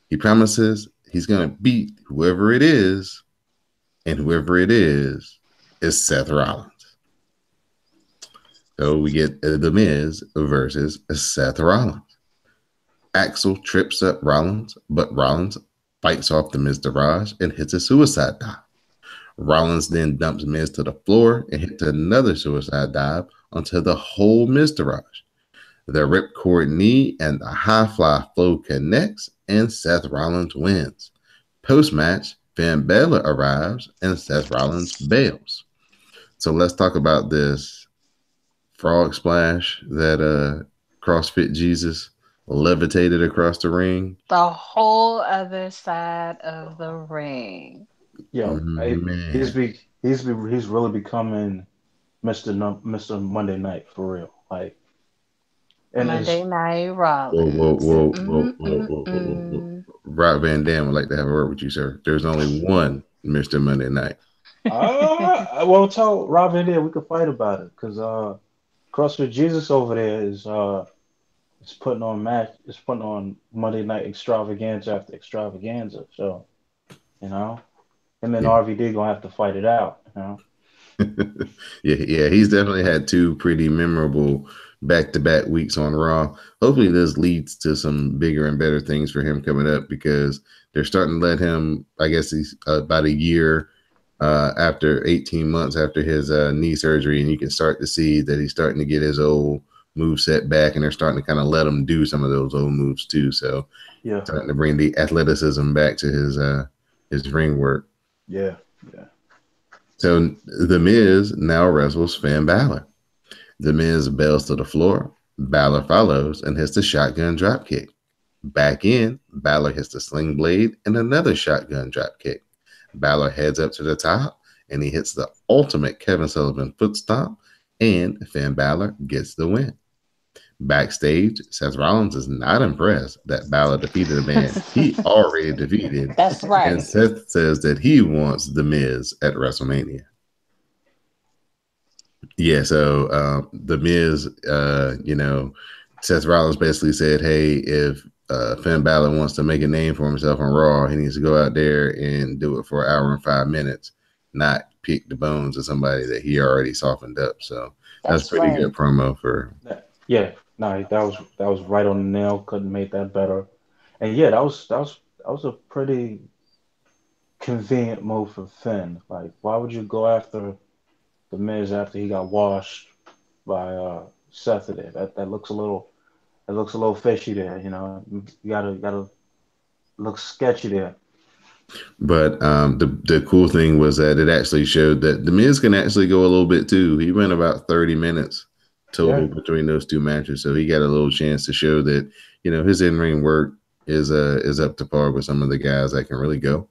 He promises he's going to beat whoever it is, and whoever it is Seth Rollins. So we get The Miz versus Seth Rollins. Axel trips up Rollins, but Rollins fights off the Miztourage and hits a suicide dive. Rollins then dumps Miz to the floor and hits another suicide dive onto the whole Miztourage. The ripcord knee and the high fly flow connects, and Seth Rollins wins. Post-match, Finn Balor arrives, and Seth Rollins bails. So let's talk about this frog splash that CrossFit Jesus levitated across the ring. The whole other side of the ring. Yo, Man. he's really becoming Mr. Monday Night for real. Like, and Monday it's Night Whoa, whoa, Rollins. whoa, whoa, whoa, whoa, whoa, whoa, whoa. Mm-mm-mm. Rob Van Dam would like to have a word with you, sir. There's only one Mr. Monday Night. I won't tell Robin there we could fight about it because CrossFit Jesus over there is putting on Monday Night extravaganza after extravaganza. So you know him and Yeah. RVD gonna have to fight it out. You know. Yeah, he's definitely had two pretty memorable back-to-back weeks on Raw. Hopefully, this leads to some bigger and better things for him coming up because they're starting to let him. I guess he's about a year after 18 months after his knee surgery, and you can start to see that he's starting to get his old move set back, and they're starting to kind of let him do some of those old moves too. So, Yeah. starting to bring the athleticism back to his ring work. Yeah. Yeah. So The Miz now wrestles Finn Balor. The Miz bails to the floor. Balor follows and hits the shotgun dropkick. Back in, Balor hits the sling blade and another shotgun dropkick. Balor heads up to the top and he hits the ultimate Kevin Sullivan foot stomp, and Finn Balor gets the win. Backstage, Seth Rollins is not impressed that Balor defeated a man he already defeated, That's and right. Seth says that he wants The Miz at WrestleMania. Yeah, so the Miz, Seth Rollins basically said, "Hey, if Finn Balor wants to make a name for himself on Raw, he needs to go out there and do it for an hour and 5 minutes, not pick the bones of somebody that he already softened up." So that's That's pretty right. good promo for. Yeah. No, that was right on the nail. Couldn't make that better. And yeah, that was a pretty convenient move for Finn. Like, why would you go after the Miz after he got washed by Seth there? That looks a little fishy there. You know, you gotta look sketchy there. But the cool thing was that it actually showed that the Miz can actually go a little bit too. He went about 30 minutes Yeah, total between those two matches, so he got a little chance to show that his in ring work is up to par with some of the guys that can really go.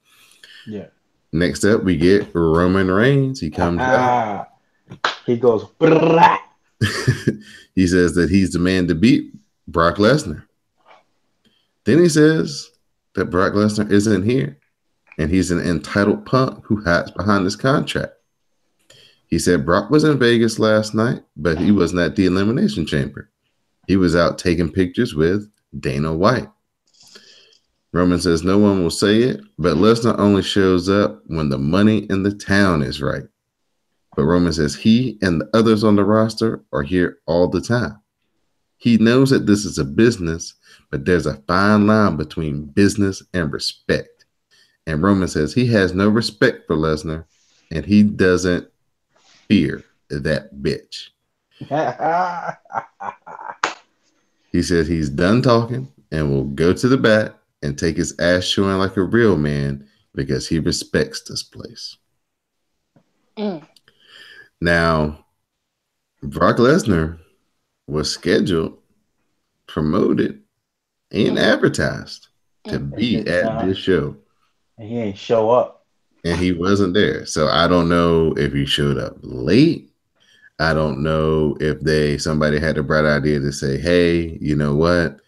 yeah. Next up, we get Roman Reigns. He comes out. He goes. "Brrrah." He says that he's the man to beat Brock Lesnar. Then he says that Brock Lesnar isn't here and he's an entitled punk who hides behind his contract. He said Brock was in Vegas last night, but he wasn't at the Elimination Chamber. He was out taking pictures with Dana White. Roman says no one will say it, but Lesnar only shows up when the money in the town is right. But Roman says he and the others on the roster are here all the time. He knows that this is a business, but there's a fine line between business and respect. And Roman says he has no respect for Lesnar and he doesn't fear that bitch. He says he's done talking and will go to the back and take his ass showing like a real man because he respects this place. Mm. Now, Brock Lesnar was scheduled, promoted, and Mm. advertised to Mm. and be did at not. this show, And he ain't show up. and he wasn't there. So I don't know if he showed up late. I don't know if somebody had the bright idea to say, "Hey, you know what?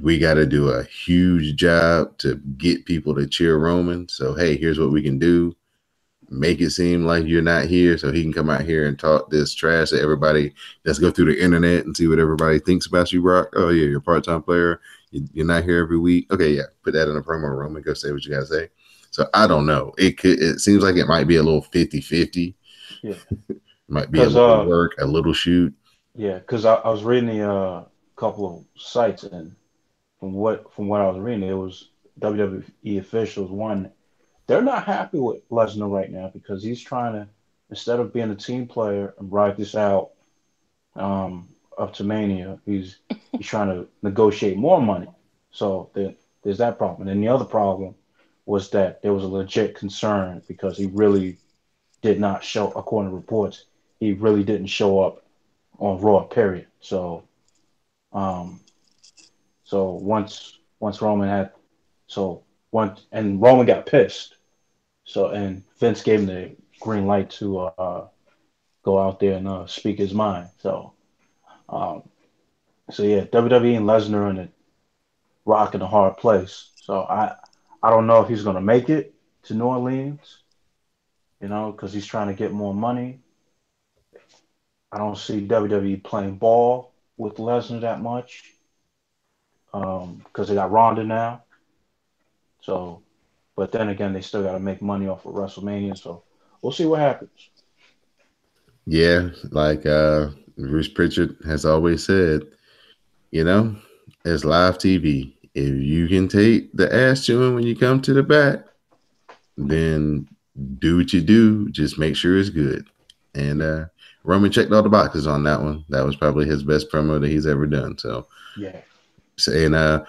We got to do a huge job to get people to cheer Roman. So hey, here's what we can do. Make it seem like you're not here so he can come out here and talk this trash to everybody. Let's go through the internet and see what everybody thinks about you, Brock. Oh yeah, you're a part-time player. You're not here every week. Okay, yeah, put that in a promo room and go say what you gotta say." So I don't know. It seems like it might be a little 50-50. Yeah, It might be a cause little work, a little shoot. yeah, cause I was reading the couple of sites, and from what I was reading, it was WWE officials. One, they're not happy with Lesnar right now because he's trying to, instead of being a team player and ride this out up to Mania, he's trying to negotiate more money. So there's that problem. And then the other problem was that there was a legit concern because he really did not show, according to reports, he really didn't show up on Raw. Period. Um, so once Roman had so once and Roman got pissed. So and Vince gave him the green light to go out there and speak his mind. So um, So yeah, WWE and Lesnar in a rock and a hard place. So I don't know if he's gonna make it to New Orleans, because he's trying to get more money. I don't see WWE playing ball with Lesnar that much, because they got Ronda now. So, but then again, they still got to make money off of WrestleMania. So we'll see what happens. Yeah, like Bruce Pritchard has always said, you know, it's live TV. If you can take the ass chewing when you come to the back, then do what you do. Just make sure it's good. And Roman checked all the boxes on that one. That was probably his best promo that he's ever done. So, Yeah, and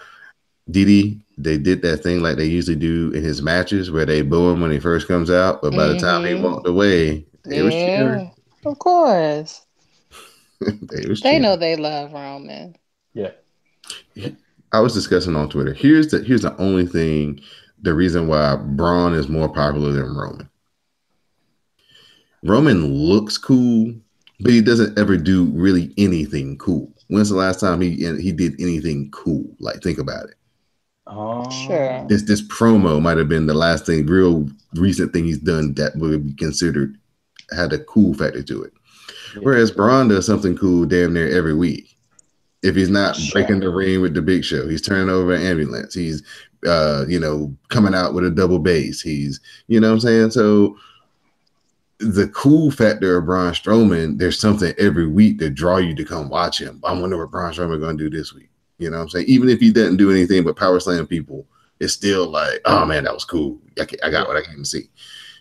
Didi, they did that thing like they usually do in his matches where they boo him when he first comes out, but by the time he Mm-hmm. walked away, they was cheering. Yeah, of course. They was They know cheering. they love Roman. yeah. I was discussing on Twitter. Here's the only thing, the reason why Braun is more popular than Roman. Roman looks cool, but he doesn't ever do really anything cool. When's the last time he did anything cool? Like, think about it. Sure. Um, This promo might have been the last thing, real recent thing he's done that would be considered had a cool factor to it. yeah, Whereas Braun does something cool damn near every week. If he's not breaking Sure. the ring with the Big Show, he's turning over an ambulance. He's coming out with a double bass. He's, what I'm saying? So the cool factor of Braun Strowman, there's something every week to draw you to come watch him. I wonder what Braun Strowman going to do this week. You know what I'm saying? Even if he doesn't do anything but power slam people, it's still like, oh man, that was cool. I got yeah, what I came to see.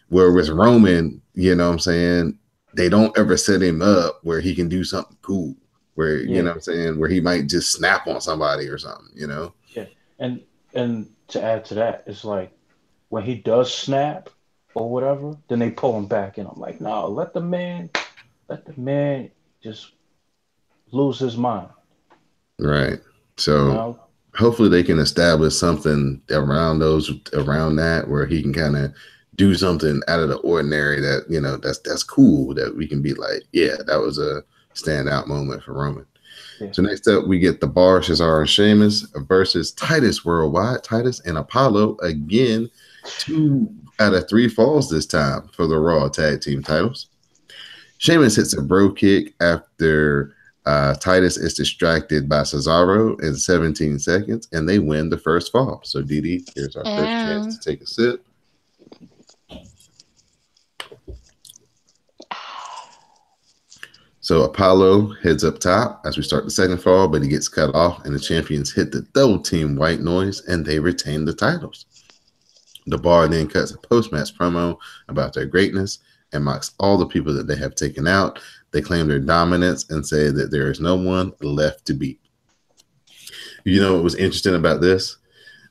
Whereas Roman, you know what I'm saying, they don't ever set him up where he can do something cool, where, yeah, what I'm saying, where he might just snap on somebody or something. yeah. And to add to that, it's like when he does snap or whatever, then they pull him back, and I'm like, no, let the man just lose his mind. Right. You So know? hopefully they can establish something around that where he can kind of do something out of the ordinary that, that's cool, that we can be like, yeah, that was a standout moment for Roman. Yeah. So next up, we get the Bar, Cesaro, and Sheamus versus Titus Worldwide. Titus and Apollo again, 2 out of 3 falls this time for the Raw Tag Team titles. Sheamus hits a bro kick after Titus is distracted by Cesaro in 17 seconds, and they win the first fall. So, Didi, here's our first chance Um, to take a sip. So Apollo heads up top as we start the second fall, but he gets cut off, and the champions hit the double team white noise, and they retain the titles. The Bar then cuts a post-match promo about their greatness and mocks all the people that they have taken out. They claim their dominance and say that there is no one left to beat. You know what was interesting about this?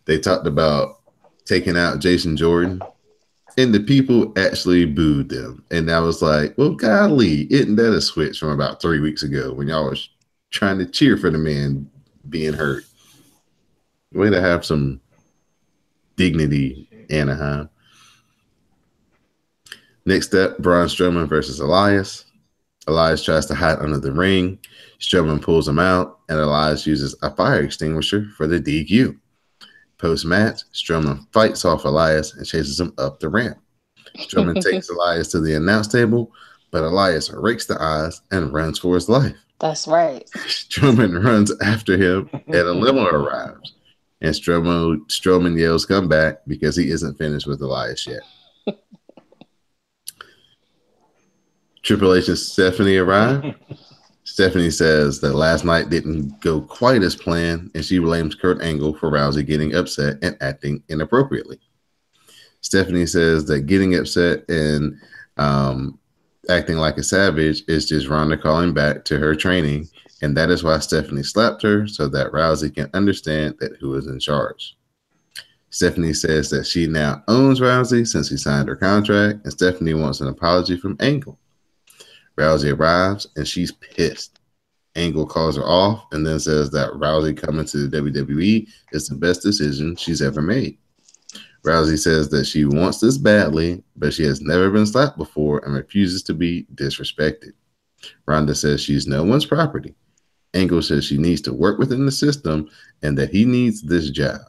They talked about taking out Jason Jordan, and the people actually booed them. And I was like, well, golly, isn't that a switch from about 3 weeks ago when y'all was trying to cheer for the man being hurt? Way to have some dignity, Anaheim. Next up, Braun Strowman versus Elias. Elias tries to hide under the ring. Strowman pulls him out, and Elias uses a fire extinguisher for the DQ. Post-match, Strowman fights off Elias and chases him up the ramp. Strowman takes Elias to the announce table, but Elias rakes the eyes and runs for his life. That's right. Strowman runs after him, and a limo arrives. And Strowman yells, "Come back," because he isn't finished with Elias yet. Triple H and Stephanie arrive. Stephanie says that last night didn't go quite as planned, and she blames Kurt Angle for Rousey getting upset and acting inappropriately. Stephanie says that getting upset and acting like a savage is just Ronda calling back to her training, and that is why Stephanie slapped her, so that Rousey can understand that who is in charge. Stephanie says that she now owns Rousey since he signed her contract, and Stephanie wants an apology from Angle. Rousey arrives, and she's pissed. Angle calls her off and then says that Rousey coming to the WWE is the best decision she's ever made. Rousey says that she wants this badly, but she has never been slapped before and refuses to be disrespected. Ronda says she's no one's property. Angle says she needs to work within the system and that he needs this job.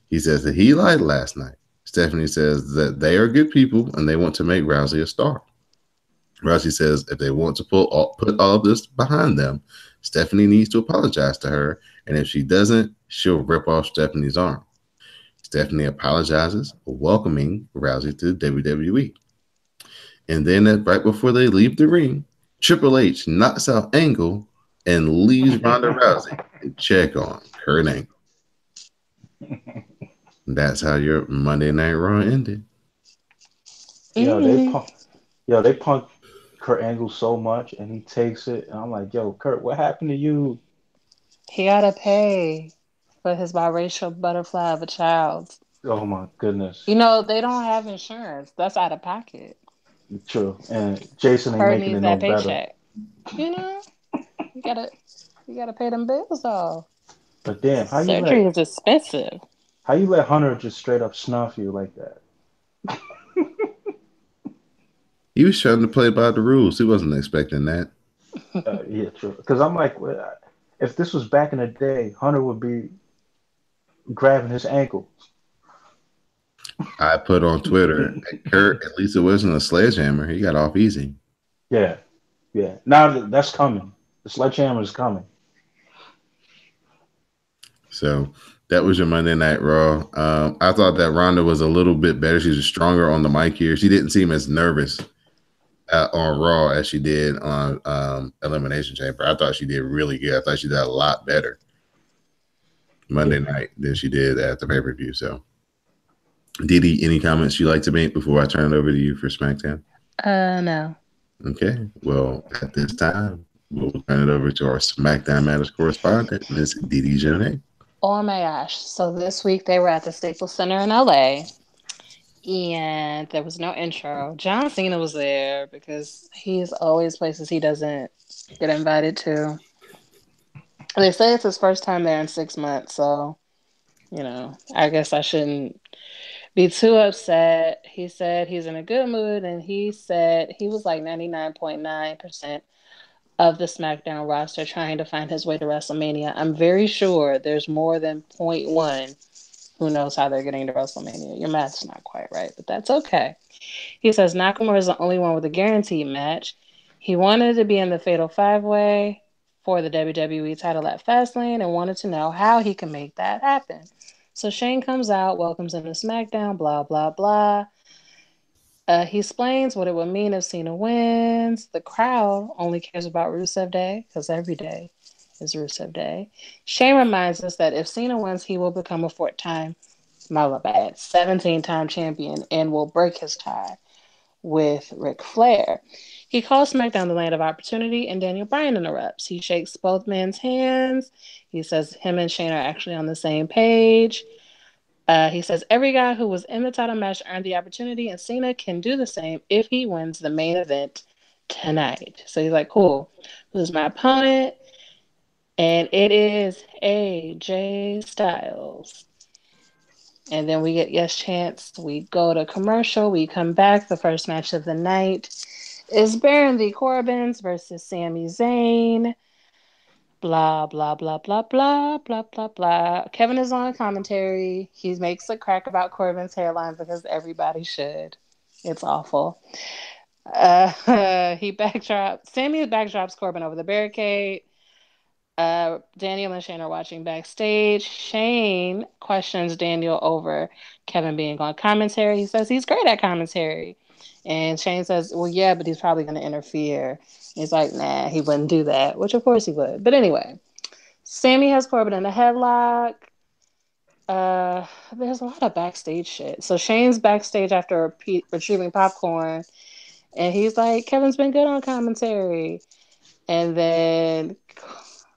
He says that he lied last night. Stephanie says that they are good people and they want to make Rousey a star. Rousey says if they want to put all of this behind them, Stephanie needs to apologize to her, and if she doesn't, she'll rip off Stephanie's arm. Stephanie apologizes, welcoming Rousey to WWE. And then right before they leave the ring, Triple H knocks out Angle and leaves Ronda Rousey to check on Kurt Angle. That's how your Monday Night Raw ended. Yo, they Mm. punk, they punked Kurt Angle so much, and he takes it, and I'm like, yo, Kurt, what happened to you? He gotta pay for his biracial butterfly of a child. Oh my goodness, You know, they don't have insurance. That's out of pocket. true. And Jason ain't Kurt making needs it no that better. paycheck. You know, you gotta you gotta pay them bills off. But damn, Surgery is expensive. how you let Hunter just straight up snuff you like that? He was trying to play by the rules. He wasn't expecting that. Yeah, true. Because I'm like, if this was back in the day, Hunter would be grabbing his ankle. I put on Twitter, Kurt, at least it wasn't a sledgehammer. He got off easy. Yeah, yeah. Now that's coming. The sledgehammer is coming. So that was your Monday Night Raw. I thought that Ronda was a little bit better. She was stronger on the mic here. She didn't seem as nervous on Raw as she did on Elimination Chamber. I thought she did really good. I thought she did a lot better Monday night than she did at the pay-per-view. So, Didi, any comments you'd like to make before I turn it over to you for SmackDown? No. Okay. Well, at this time, we'll turn it over to our SmackDown Matters correspondent, Miss Didi Jonay. Oh my gosh. So this week they were at the Staples Center in LA and there was no intro. John Cena was there because he's always places he doesn't get invited to. They say it's his first time there in 6 months, so I guess I shouldn't be too upset. He said he's in a good mood, and he said he was like 99.9% of the SmackDown roster trying to find his way to WrestleMania. I'm very sure there's more than point 0.1 who knows how they're getting to WrestleMania. Your math's not quite right, but that's okay. He says Nakamura is the only one with a guaranteed match. He wanted to be in the Fatal 5-Way for the WWE title at Fastlane and wanted to know how he can make that happen. So Shane comes out, welcomes him to SmackDown, blah, blah, blah. He explains what it would mean if Cena wins. The crowd only cares about Rusev Day because every day is Rusev Day. Shane reminds us that if Cena wins, he will become a 17-time champion and will break his tie with Ric Flair. He calls SmackDown the land of opportunity, and Daniel Bryan interrupts. He shakes both men's hands. He says him and Shane are actually on the same page. He says every guy who was in the title match earned the opportunity, and Cena can do the same if he wins the main event tonight. So he's like, cool. Who's my opponent? And it is AJ Styles. And then we get yes chance. We go to commercial. We come back. The first match of the night is Baron the Corbins versus Sami Zayn. Blah, blah, blah, blah, blah, blah, blah, blah. Kevin is on commentary. He makes a crack about Corbin's hairline because everybody should. It's awful. He backdrops. Sammy backdrops Corbin over the barricade. Daniel and Shane are watching backstage. Shane questions Daniel over Kevin being on commentary. He says he's great at commentary. And Shane says, well, yeah, but he's probably going to interfere. He's like, nah, he wouldn't do that, which of course he would. But anyway, Sammy has Corbin in a headlock. There's a lot of backstage shit. So Shane's backstage after retrieving popcorn. And he's like, Kevin's been good on commentary. And then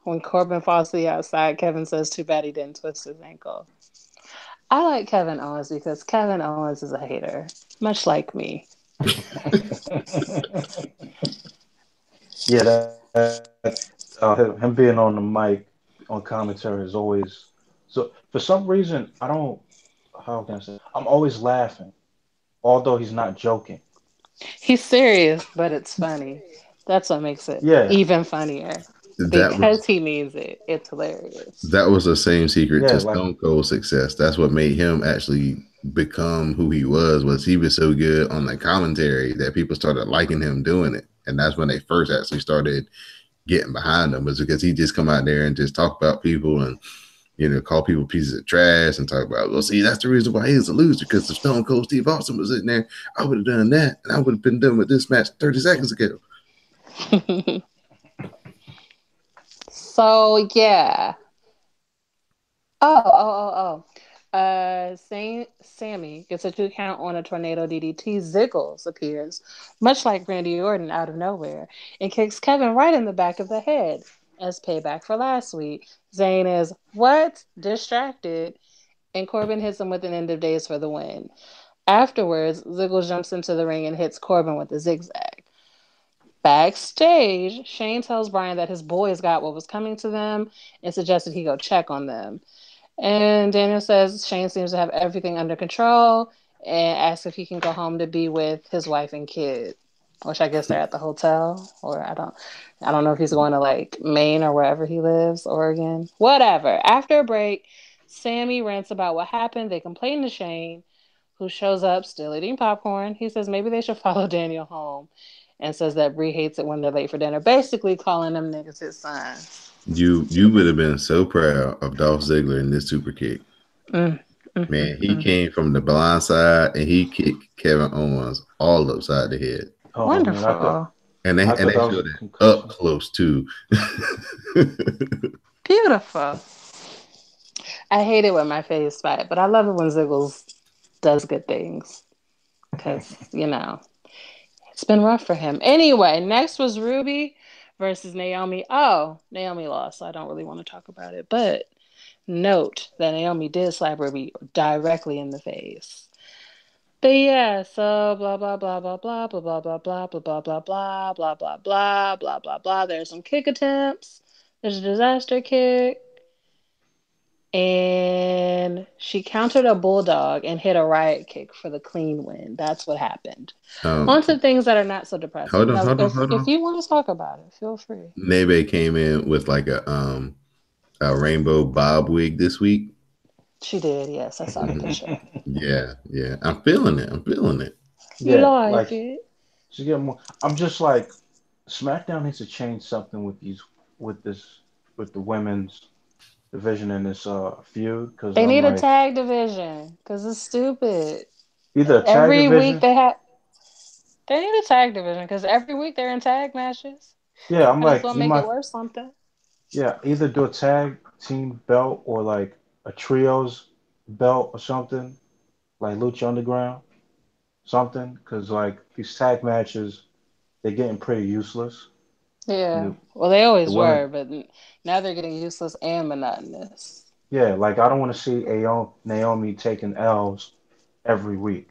when Corbin falls to the outside, Kevin says, too bad he didn't twist his ankle. I like Kevin Owens because Kevin Owens is a hater, much like me. Yeah, him being on the mic on commentary is always so. For some reason, I don't. How can I say? I'm always laughing, although he's not joking. He's serious, but it's funny. That's what makes it Yeah, even funnier. that was because he means it. It's hilarious. that was the same secret Yeah, to like Stone Cold's success. That's what made him actually become who he was he was so good on the commentary that people started liking him doing it. And that's when they first actually started getting behind him, was because he just come out there and just talk about people and call people pieces of trash and talk about, well, see, that's the reason why he's a loser, because if Stone Cold Steve Austin was in there, I would have done that, and I would have been done with this match 30 seconds ago. So yeah. Sammy gets a 2 count on a tornado DDT. Ziggles appears, much like Randy Orton, out of nowhere, and kicks Kevin right in the back of the head as payback for last week. Zayn is what? Distracted, and Corbin hits him with an end of days for the win. Afterwards, Ziggles jumps into the ring and hits Corbin with a zigzag. Backstage, Shane tells Brian that his boys got what was coming to them and suggested he go check on them. And Daniel says Shane seems to have everything under control and asks if he can go home to be with his wife and kid. Which I guess they're at the hotel, or I don't know if he's going to like Maine or wherever he lives, Oregon. Whatever. After a break, Sammy rants about what happened. They complain to Shane, who shows up still eating popcorn. He says maybe they should follow Daniel home and says that Bree hates it when they're late for dinner, basically calling them niggas his son. You would have been so proud of Dolph Ziggler in this super kick. Mm, mm, Man, mm, he mm. came from the blind side and he kicked Kevin Owens all upside the head. oh man, Wonderful. And they I and thought they that was showed a it up concussion. close too. Beautiful. I hate it when my face fight, but I love it when Ziggles does good things. Because, it's been rough for him. Anyway, next was Ruby versus Naomi. Oh, Naomi lost, so I don't really want to talk about it. But note that Naomi did slap Ruby directly in the face. But yeah, so blah blah blah blah blah blah blah blah blah blah blah blah blah blah blah blah blah blah blah. There's some kick attempts. There's a disaster kick. And she countered a bulldog and hit a riot kick for the clean win. That's what happened. um, On to things that are not so depressing. hold on, Now, hold on, hold if on. you want to talk about it, feel free. Nebe came in with like a rainbow bob wig this week. She did, yes. I saw the Mhm. picture. Yeah, yeah. I'm feeling it. I'm feeling it. You Yeah, like like it? to get more. I'm just like SmackDown needs to change something with with the women's division in this feud because They I'm need a like tag division because it's stupid. either a tag Every week division. they need a tag division because every week they're in tag matches. Yeah, I'm Might as like well you make it might. worth something. Yeah, either do a tag team belt or like a trios belt or something like Lucha Underground, something because like these tag matches they're getting pretty useless. And Yeah. the, Well, they the always women, were, but now they're getting useless and monotonous. yeah, like I don't want to see Naomi taking L's every week.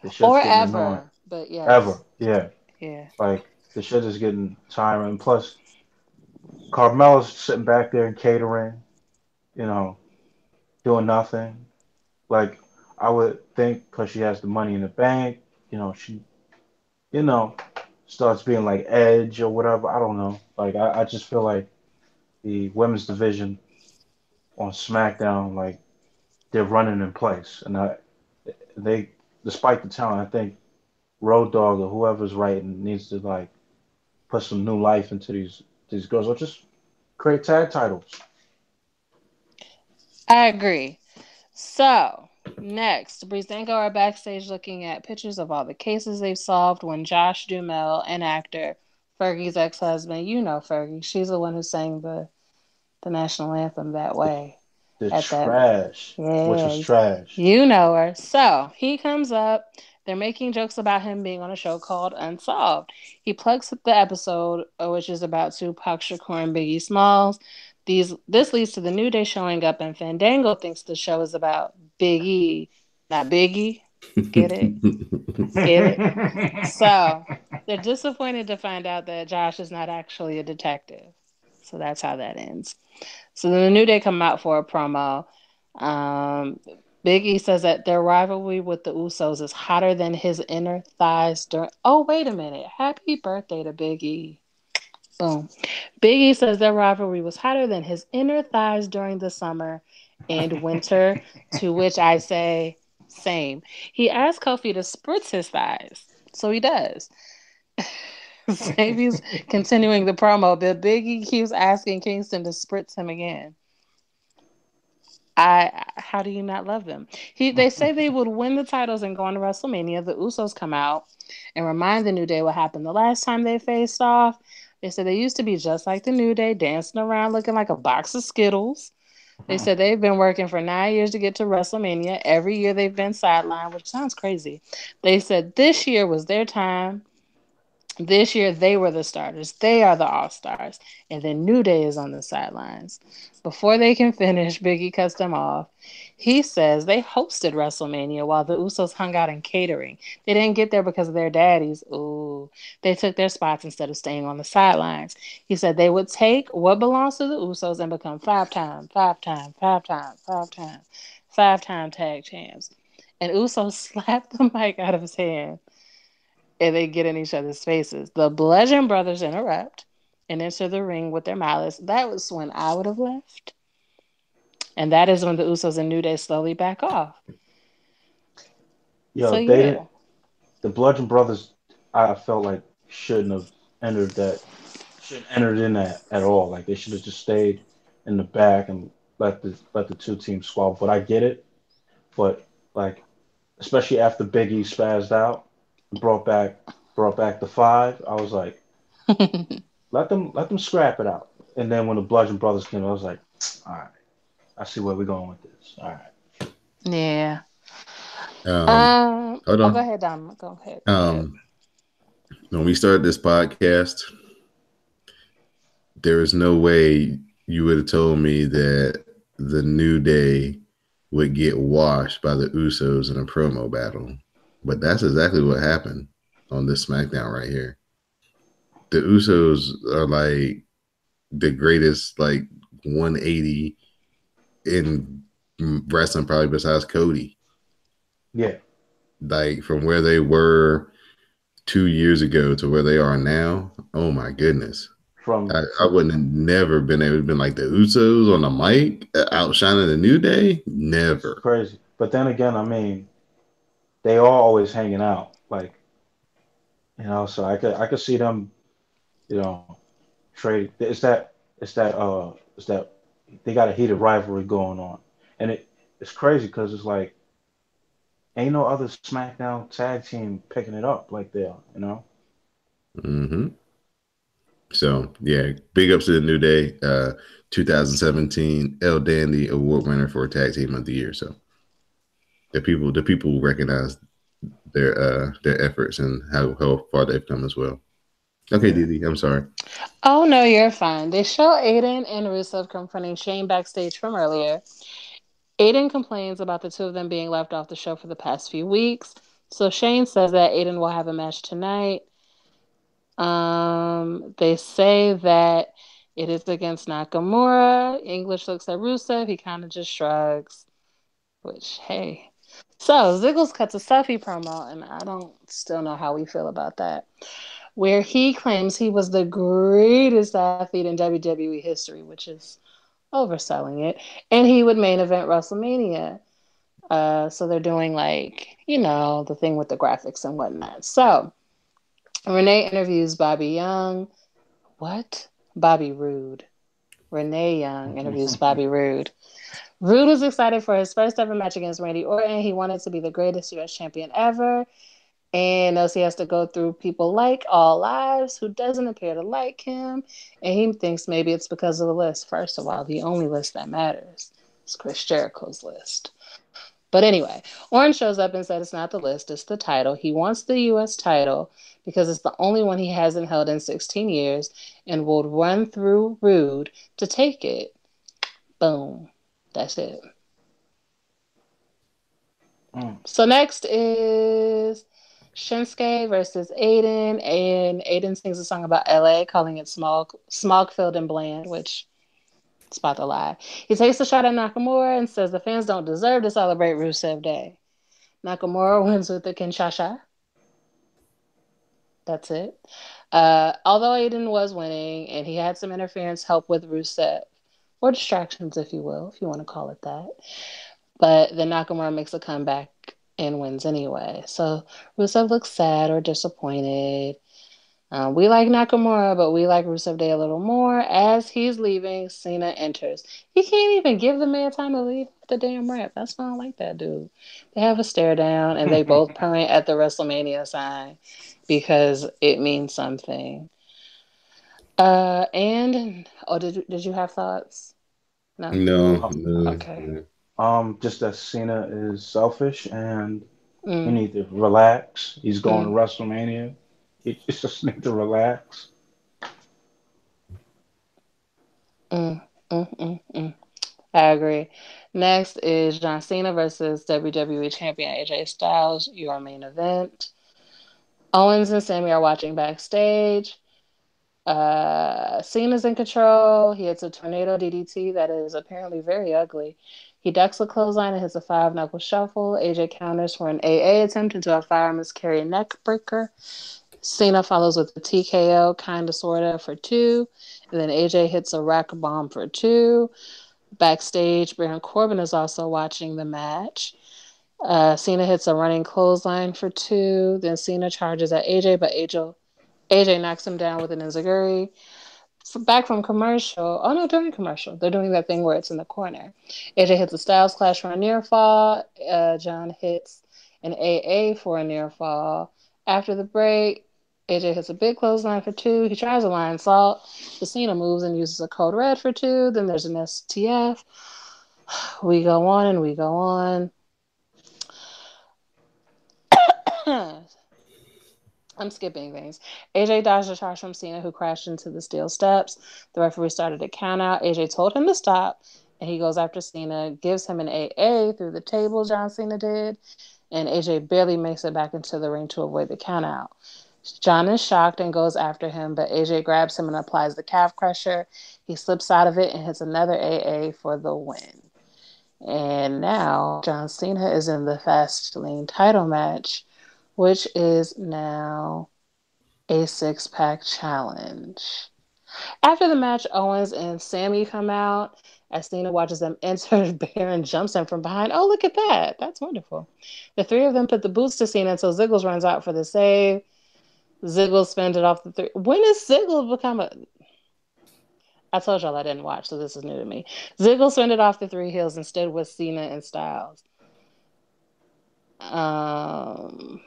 The shit's Or getting annoying. ever, but Ever, yes. yeah. Yeah. Like the shit is getting tiring. And plus, Carmella's sitting back there and catering, you know, doing nothing. Like I would think, because she has the money in the bank, she, you know, starts being like Edge or whatever. I don't know. Like I just feel like the women's division on SmackDown, like they're running in place, and they, despite the talent, I think Road Dogg or whoever's writing needs to like put some new life into these girls, or just create tag titles. I agree. So, next, Breezango are backstage looking at pictures of all the cases they've solved when Josh Duhamel, an actor, Fergie's ex-husband, Fergie, she's the one who sang the national anthem that The, way the at that. trash, which was Yeah, trash. you know her. So he comes up. They're making jokes about him being on a show called Unsolved. He plugs the episode, which is about Tupac Shakur and Biggie Smalls. This leads to the New Day showing up, and Fandango thinks the show is about Big E, not Biggie. Get it? Get it? So they're disappointed to find out that Josh is not actually a detective. So that's how that ends. So then the New Day come out for a promo. Um, Big E says that their rivalry with the Usos is hotter than his inner thighs during. Oh, wait a minute. Happy birthday to Big E. Boom. Big E says their rivalry was hotter than his inner thighs during the summer and winter, to which I say, same. He asked Kofi to spritz his thighs, so he does. Sabi's continuing the promo, but Big E keeps asking Kingston to spritz him again. How do you not love them? They say they would win the titles and go on to WrestleMania. The Usos come out and remind the New Day what happened the last time they faced off. They said they used to be just like the New Day, dancing around looking like a box of Skittles. They said they've been working for 9 years to get to WrestleMania. Every year they've been sidelined, which sounds crazy. They said this year was their time. This year, they were the starters. They are the all stars. And then New Day is on the sidelines. Before they can finish, Biggie cuts them off. He says they hosted WrestleMania while the Usos hung out in catering. They didn't get there because of their daddies. Ooh. They took their spots instead of staying on the sidelines. He said they would take what belongs to the Usos and become five-time tag champs. And Usos slapped the mic out of his hand and they get in each other's faces. The Bludgeon Brothers interrupt and enter the ring with their malice. That was when I would have left. And that is when the Usos and New Day slowly back off. So, Yo, they yeah. didn't. The Bludgeon Brothers, I felt like shouldn't have entered that. Shouldn't entered in that at all. Like they should have just stayed in the back and let the two teams squabble. But I get it. But like, especially after Biggie spazzed out and brought back the five, I was like, let them scrap it out. And then when the Bludgeon Brothers came, I was like, all right, I see where we're going with this. All right. Yeah. Um, Hold Oh, go on. ahead, Dom. Go ahead. Go ahead. Um, when we started this podcast, there is no way you would have told me that the New Day would get washed by the Usos in a promo battle. But that's exactly what happened on this SmackDown right here. The Usos are like the greatest, like 180 in wrestling, probably besides Cody. Yeah. Like from where they were 2 years ago to where they are now. Oh my goodness. From I wouldn't have never been able to be like the Usos on the mic outshining the New Day. it's Never. crazy. But then again, I mean, they are always hanging out. Like, so I could see them, you know, trade. It's that they got a heated rivalry going on, and it's crazy because it's like ain't no other SmackDown tag team picking it up like they are. Mm-hmm. So yeah, big ups to the New Day. 2017 El Dandy Award winner for Tag Team of the Year. So the people recognize their efforts and how far they've come as well. Okay, Yeah. Didi, I'm sorry. Oh, no, you're fine. They show Aiden and Rusev confronting Shane backstage from earlier. Aiden complains about the two of them being left off the show for the past few weeks. So Shane says that Aiden will have a match tonight. They say that it is against Nakamura. English looks at Rusev. He kind of just shrugs, which, hey. So Ziggles cuts a selfie promo, and I don't still know how we feel about that, where he claims he was the greatest athlete in WWE history, which is overselling it, and he would main event WrestleMania. So they're doing the thing with the graphics and whatnot. So Renee interviews Bobby Young. What? Bobby Roode. Renee Young interviews Bobby Roode. Roode was excited for his first ever match against Randy Orton. He wanted to be the greatest U.S. champion ever. And knows he has to go through people like All Lives who doesn't appear to like him. And he thinks maybe it's because of the list. First of all, the only list that matters is Chris Jericho's list. But anyway, Orange shows up and said it's not the list, it's the title. He wants the U.S. title because it's the only one he hasn't held in 16 years and will run through Rude to take it. Boom. That's it. Mm. So next is Shinsuke versus Aiden, and Aiden sings a song about LA, calling it smog filled and bland, which it's about to lie. He takes a shot at Nakamura and says the fans don't deserve to celebrate Rusev Day. Nakamura wins with the Kinshasa. That's it. Although Aiden was winning and he had some interference help with Rusev, or distractions, if you will, if you want to call it that. But then Nakamura makes a comeback and wins anyway. So Rusev looks sad or disappointed. We like Nakamura, but we like Rusev Day a little more. As he's leaving, Cena enters. He can't even give the man time to leave the damn rap. That's why I don't like that dude. They have a stare down, and they both point at the WrestleMania sign because it means something. And oh, did you have thoughts? No. No, Um, no, Okay. no. just that Cena is selfish and he Mm, needs to relax. He's going to mm, WrestleMania. He just needs to relax. mm, mm. I agree. Next is John Cena versus WWE Champion AJ Styles, your main event. Owens and Sammy are watching backstage. Cena's in control. He hits a tornado DDT that is apparently very ugly. He ducks a clothesline and hits a five knuckle shuffle. AJ counters for an AA attempt into a fireman's carry neck breaker. Cena follows with a TKO, kinda sorta, for two. And then AJ hits a rack bomb for two. Backstage, Baron Corbin is also watching the match. Cena hits a running clothesline for two. Then Cena charges at AJ, but AJ knocks him down with an enziguri. Back from commercial. Oh no, during commercial, they're doing that thing where it's in the corner. AJ hits a Styles Clash for a near fall. John hits an AA for a near fall. After the break, AJ hits a big clothesline for two. He tries a lion salt. Cena moves and uses a code red for two. Then there's an STF. We go on and we go on. I'm skipping things. AJ dodged a charge from Cena, who crashed into the steel steps. The referee started to count out. AJ told him to stop, and he goes after Cena, gives him an AA through the table, John Cena did, and AJ barely makes it back into the ring to avoid the count out. John is shocked and goes after him, but AJ grabs him and applies the calf crusher. He slips out of it and hits another AA for the win. And now John Cena is in the Fastlane title match, which is now a six-pack challenge. After the match, Owens and Sammy come out. As Cena watches them enter, Baron jumps in from behind. Oh, look at that. That's wonderful. The three of them put the boots to Cena until Ziggles runs out for the save. Ziggles spins it off the three. When has Ziggles become a... I told y'all I didn't watch, so this is new to me. Ziggles spun it off the three heels and stood with Cena and Styles. Um,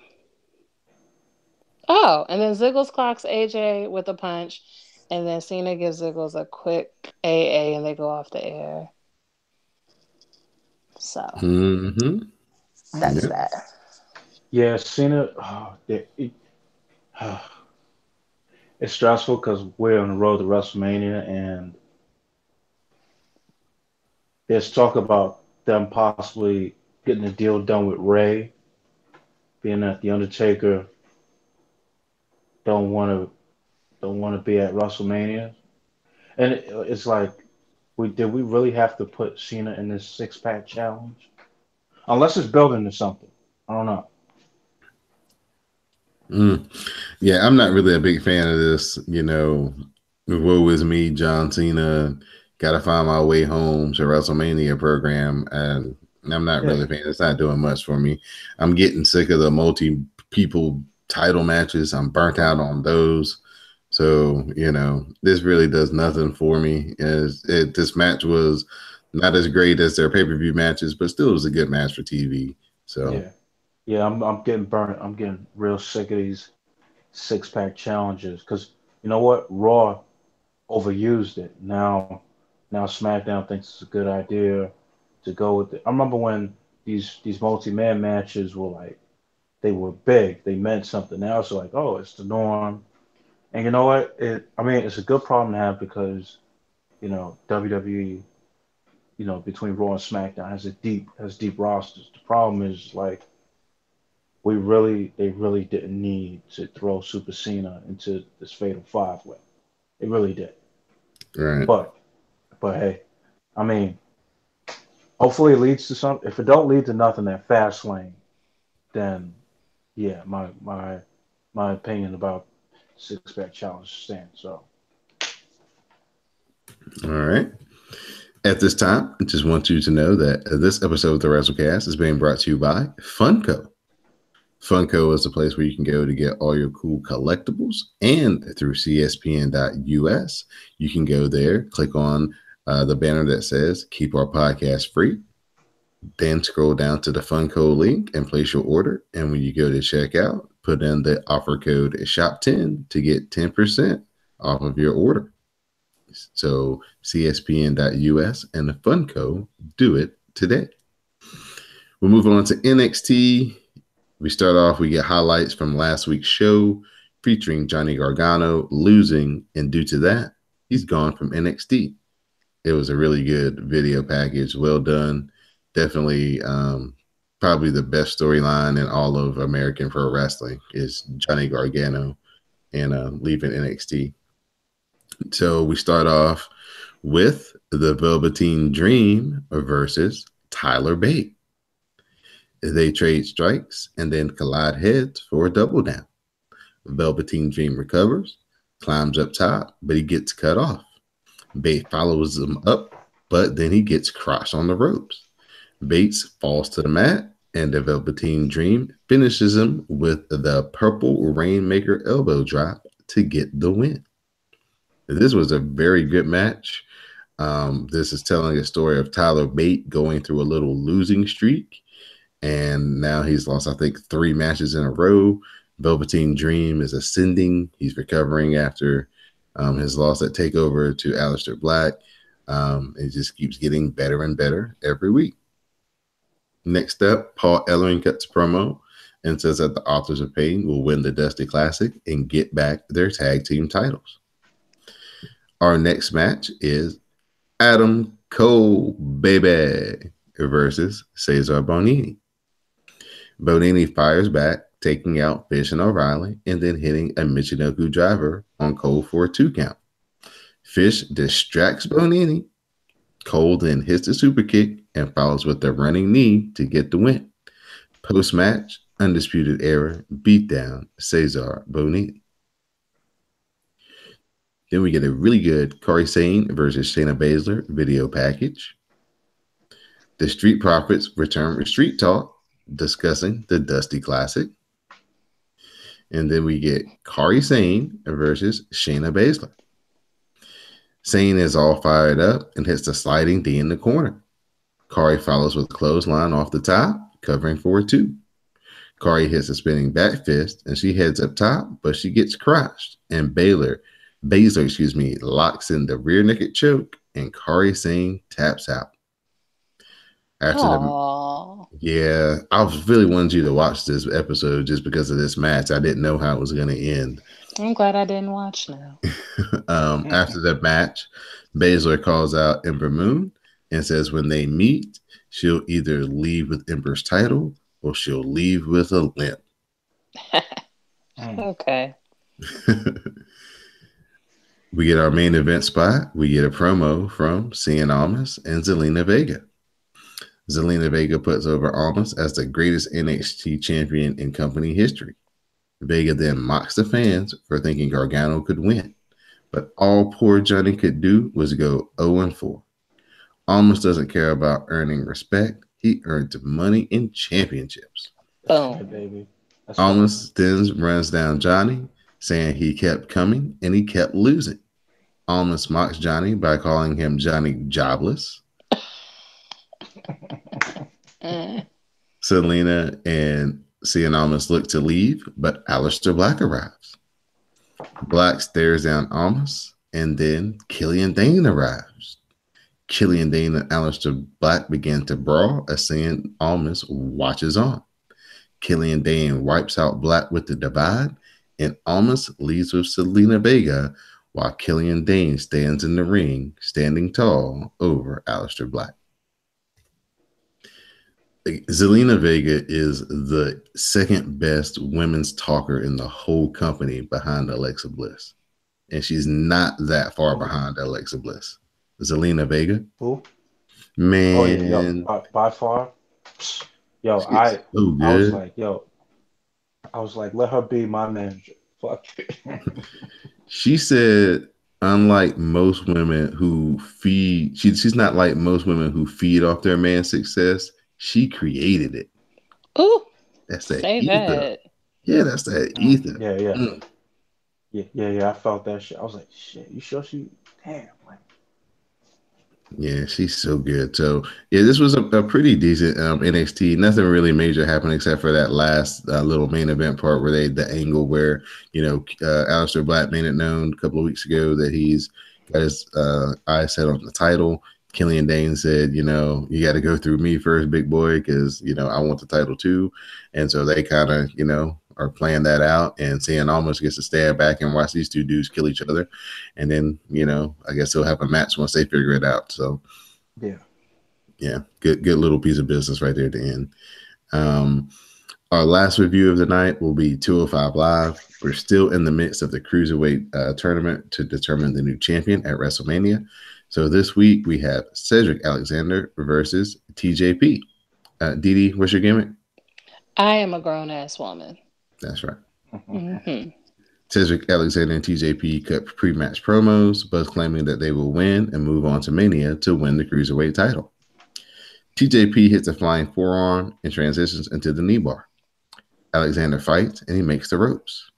Oh, and then Ziggles clocks AJ with a punch, and then Cena gives Ziggles a quick AA, and they go off the air. So Mm-hmm. that's Yep. that. Yeah, Cena. It's stressful because we're on the road to WrestleMania, and there's talk about them possibly getting a deal done with Ray, being that the Undertaker don't want to be at WrestleMania, and it's like, we really have to put Cena in this six pack challenge? Unless it's building to something. I don't know. Mm. Yeah, I'm not really a big fan of this. Woe is me, John Cena. Got to find my way home to WrestleMania program, and I'm not Yeah, really a fan. It's not doing much for me. I'm getting sick of the multi-people title matches. I'm burnt out on those. So this really does nothing for me. This match was not as great as their pay-per-view matches, but still was a good match for TV. So. yeah, yeah. I'm getting burnt. I'm getting real sick of these six pack challenges because you know what? Raw overused it. Now SmackDown thinks it's a good idea to go with it. I remember when these multi man matches were like, they were big. They meant something. Now it's like, oh, it's the norm. And you know what? I mean, it's a good problem to have because WWE, between Raw and SmackDown has deep rosters. The problem is like they really didn't need to throw Super Cena into this fatal five way. They really did. Right. But hey, I mean, hopefully it leads to something. If it don't lead to nothing at Fastlane, then yeah, my opinion about six pack challenge stand. So All right. At this time, I just want you to know that this episode of the WrassleCast is being brought to you by Funko. Funko is the place where you can go to get all your cool collectibles, and through CSPN.us, you can go there, click on the banner that says "Keep Our Podcast Free." Then scroll down to the Funko link and place your order. And when you go to checkout, put in the offer code SHOP10 to get 10% off of your order. So CSPN.us and the Funko, do it today. We'll move on to NXT. We start off, we get highlights from last week's show featuring Johnny Gargano losing, and due to that, he's gone from NXT. It was a really good video package. Well done. Definitely probably the best storyline in all of American Pro Wrestling is Johnny Gargano and leaving NXT. So we start off with the Velveteen Dream versus Tyler Bate. They trade strikes and then collide heads for a double down. Velveteen Dream recovers, climbs up top, but he gets cut off. Bate follows him up, but then he gets crushed on the ropes. Bates falls to the mat, and the Velveteen Dream finishes him with the Purple Rainmaker elbow drop to get the win. This was a very good match. This is telling a story of Tyler Bate going through a little losing streak, and now he's lost, I think, 3 matches in a row. Velveteen Dream is ascending. He's recovering after his loss at TakeOver to Aleister Black. It just keeps getting better and better every week. Next up, Paul Ellering cuts a promo and says that the Authors of Pain will win the Dusty Classic and get back their tag team titles. Our next match is Adam Cole, baby, versus Cesar Bonini. Bonini fires back, taking out Fish and O'Reilly, and then hitting a Michinoku driver on Cole for a 2 count. Fish distracts Bonini. Cole then hits the super kick and follows with the running knee to get the win. Post-match, Undisputed Era, beatdown, Cesar Bonini. Then we get a really good Kairi Sane versus Shayna Baszler video package. The Street Profits return with Street Talk, discussing the Dusty Classic. And then we get Kairi Sane versus Shayna Baszler. Sane is all fired up and hits the sliding D in the corner. Kairi follows with a clothesline off the top, covering for a 2. Kairi hits a spinning back fist and she heads up top, but she gets crushed. And Baszler, locks in the rear naked choke, and Kairi Sane taps out. After Aww. I really wanted you to watch this episode just because of this match. I didn't know how it was going to end. I'm glad I didn't watch now. After the match, Baszler calls out Ember Moon and says when they meet, she'll either leave with Ember's title or she'll leave with a limp. Okay. We get our main event spot. We get a promo from Cien Almas and Zelina Vega. Zelina Vega puts over Almas as the greatest NXT champion in company history. Vega then mocks the fans for thinking Gargano could win, but all poor Johnny could do was go 0-4. Almas doesn't care about earning respect. He earned money in championships. Boom. baby. Almas then runs down Johnny, saying he kept coming and he kept losing. Almas mocks Johnny by calling him Johnny Jobless. Selena and Cien Almas look to leave, but Aleister Black arrives. Black stares down Almas, and then Killian Dane arrives. Killian Dane and Aleister Black begin to brawl as Cien Almas watches on. Killian Dane wipes out Black with the divide, and Almas leaves with Zelina Vega, while Killian Dane stands in the ring, standing tall over Aleister Black. Zelina Vega is the second best women's talker in the whole company behind Alexa Bliss. And she's not that far behind Alexa Bliss. Zelina Vega. Who? Man. Oh, yeah, yo, by far. Yo, I was like, let her be my manager. Fuck it. She said, unlike most women who feed, she's not like most women who feed off their man's success. She created it. Ooh, That's that say ether. that. Yeah, that's that ether. Yeah, yeah, Mm. yeah. I felt that shit. I was like, shit. You sure she? Damn. Like, Yeah, she's so good. So yeah, this was a pretty decent NXT. Nothing really major happened except for that last little main event part where the angle where Aleister Black made it known a couple of weeks ago that he's got his eyes set on the title. Killian Dane said, you got to go through me first, big boy, because I want the title too. And so they kind of are playing that out, and Cien almost gets to stand back and watch these two dudes kill each other. And then, I guess they'll have a match once they figure it out. So, yeah. yeah, good little piece of business right there at the end. Um, our last review of the night will be 205 Live. We're still in the midst of the Cruiserweight tournament to determine the new champion at WrestleMania. So this week we have Cedric Alexander versus TJP. Dee, what's your gimmick? I am a grown ass woman. That's right. Hmm. Cedric Alexander and TJP cut pre-match promos, both claiming that they will win and move on to Mania to win the Cruiserweight title. TJP hits a flying forearm and transitions into the knee bar. Alexander fights and he makes the ropes.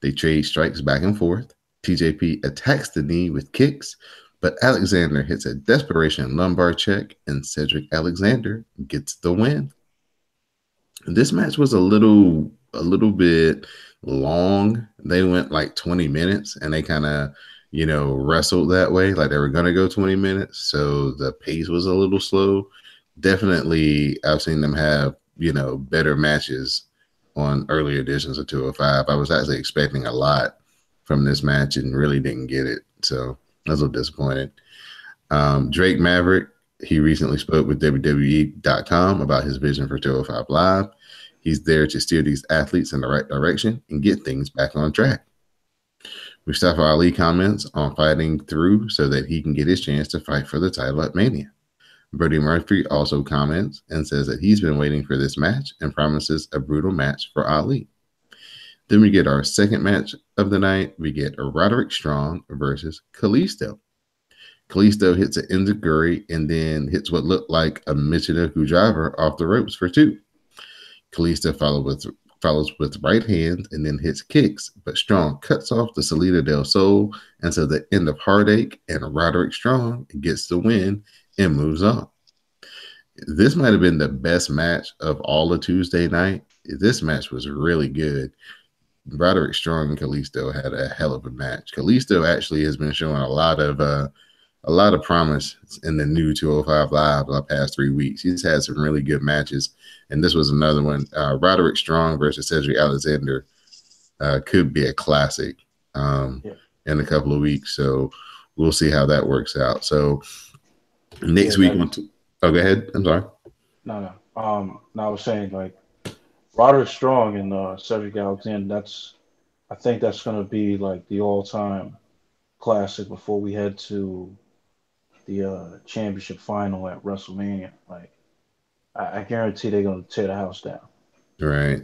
They trade strikes back and forth. TJP attacks the knee with kicks, but Alexander hits a desperation lumbar check and Cedric Alexander gets the win. This match was a little bit long. They went like 20 minutes and they kind of, wrestled that way. Like they were going to go 20 minutes. So the pace was a little slow. Definitely, I've seen them have, better matches on earlier editions of 205. I was actually expecting a lot from this match and really didn't get it. So I was a little disappointed. Drake Maverick, he recently spoke with WWE.com about his vision for 205 Live. He's there to steer these athletes in the right direction and get things back on track. Mustafa Ali comments on fighting through so that he can get his chance to fight for the title at Mania. Buddy Murphy also comments and says that he's been waiting for this match and promises a brutal match for Ali. Then we get our second match of the night. We get Roderick Strong versus Kalisto. Kalisto hits an enziguri and then hits what looked like a Michinoku driver off the ropes for two. Kalisto follows with right hand and then hits kicks, but Strong cuts off the Salida del Sol until the end of Heartache, and Roderick Strong gets the win and moves on. This might have been the best match of all of Tuesday night. This match was really good. Roderick Strong and Kalisto had a hell of a match. Kalisto actually has been showing a lot of promise in the new 205 Live the past 3 weeks. He's had some really good matches, and this was another one. Roderick Strong versus Cedric Alexander could be a classic in a couple of weeks. So we'll see how that works out. So next week, go ahead. I'm sorry. No. No, I was saying like Roderick Strong and Cedric Alexander. I think that's gonna be like the all-time classic before we head to the championship final at WrestleMania. Like, I guarantee they're gonna tear the house down. Right.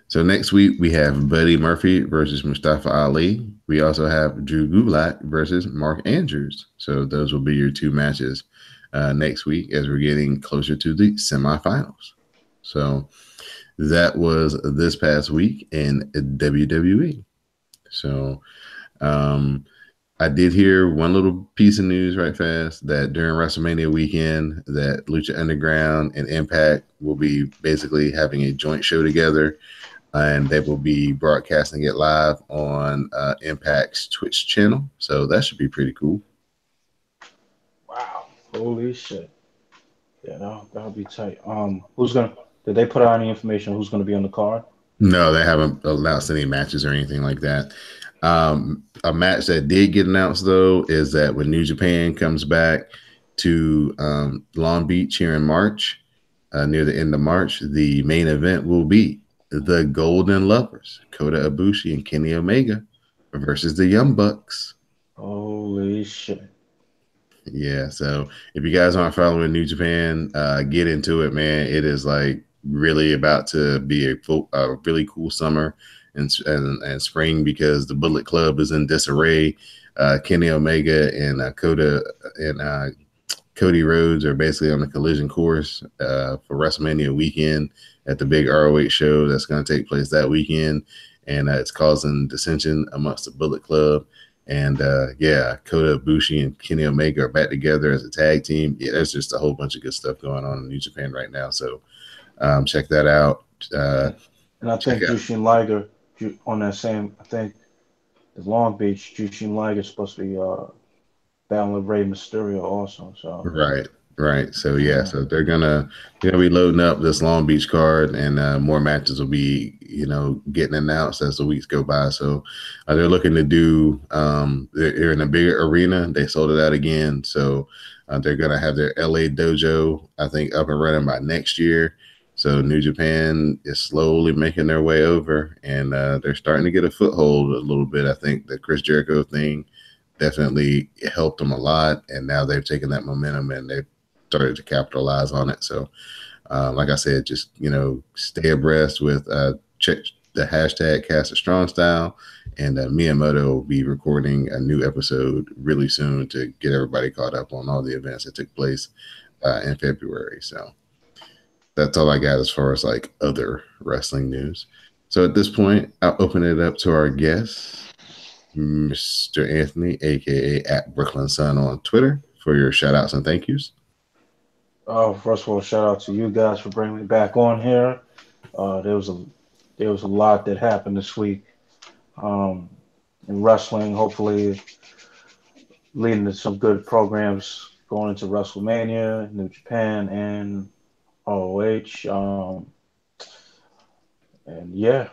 So next week we have Buddy Murphy versus Mustafa Ali. We also have Drew Gulak versus Mark Andrews. So those will be your two matches next week as we're getting closer to the semifinals. So that was this past week in WWE. So I did hear one little piece of news right fast that during WrestleMania weekend that Lucha Underground and Impact will be basically having a joint show together, and they will be broadcasting it live on Impact's Twitch channel. So that should be pretty cool. Wow, holy shit! Yeah, that'll be tight. Did they put out any information on who's gonna be on the card? No, they haven't announced any matches or anything like that. A match that did get announced, though, is that when New Japan comes back to Long Beach here in March, near the end of March, the main event will be the Golden Lovers, Kota Ibushi and Kenny Omega versus the Young Bucks. Holy shit. Yeah, so if you guys aren't following New Japan, get into it, man. It is like really about to be a really cool summer, and spring because the Bullet Club is in disarray. Kenny Omega and Cody Rhodes are basically on the collision course for WrestleMania weekend at the big ROH show that's going to take place that weekend, and it's causing dissension amongst the Bullet Club. And Kota Ibushi and Kenny Omega are back together as a tag team. Yeah, there's just a whole bunch of good stuff going on in New Japan right now. So check that out. And I think Jushin Liger on that same. I think the Long Beach Jushin Liger is supposed to be battling with Rey Mysterio also. So Right. So so they're gonna be loading up this Long Beach card, and more matches will be getting announced as the weeks go by. So they're looking to do. They're in a bigger arena. They sold it out again, so they're gonna have their LA dojo, I think, up and running by next year. So New Japan is slowly making their way over, and they're starting to get a foothold a little bit. I think the Chris Jericho thing definitely helped them a lot, and now they've taken that momentum and they've started to capitalize on it. So like I said, just stay abreast with check the hashtag Cast It Strong Style, and Miyamoto will be recording a new episode really soon to get everybody caught up on all the events that took place in February. So that's all I got as far as like other wrestling news. So at this point, I'll open it up to our guests, Mr. Anthony, aka at Brooklyn Sun on Twitter, for your shout outs and thank yous. First of all, shout out to you guys for bringing me back on here. There was a lot that happened this week in wrestling. Hopefully, leading to some good programs going into WrestleMania, New Japan, and ROH. And it's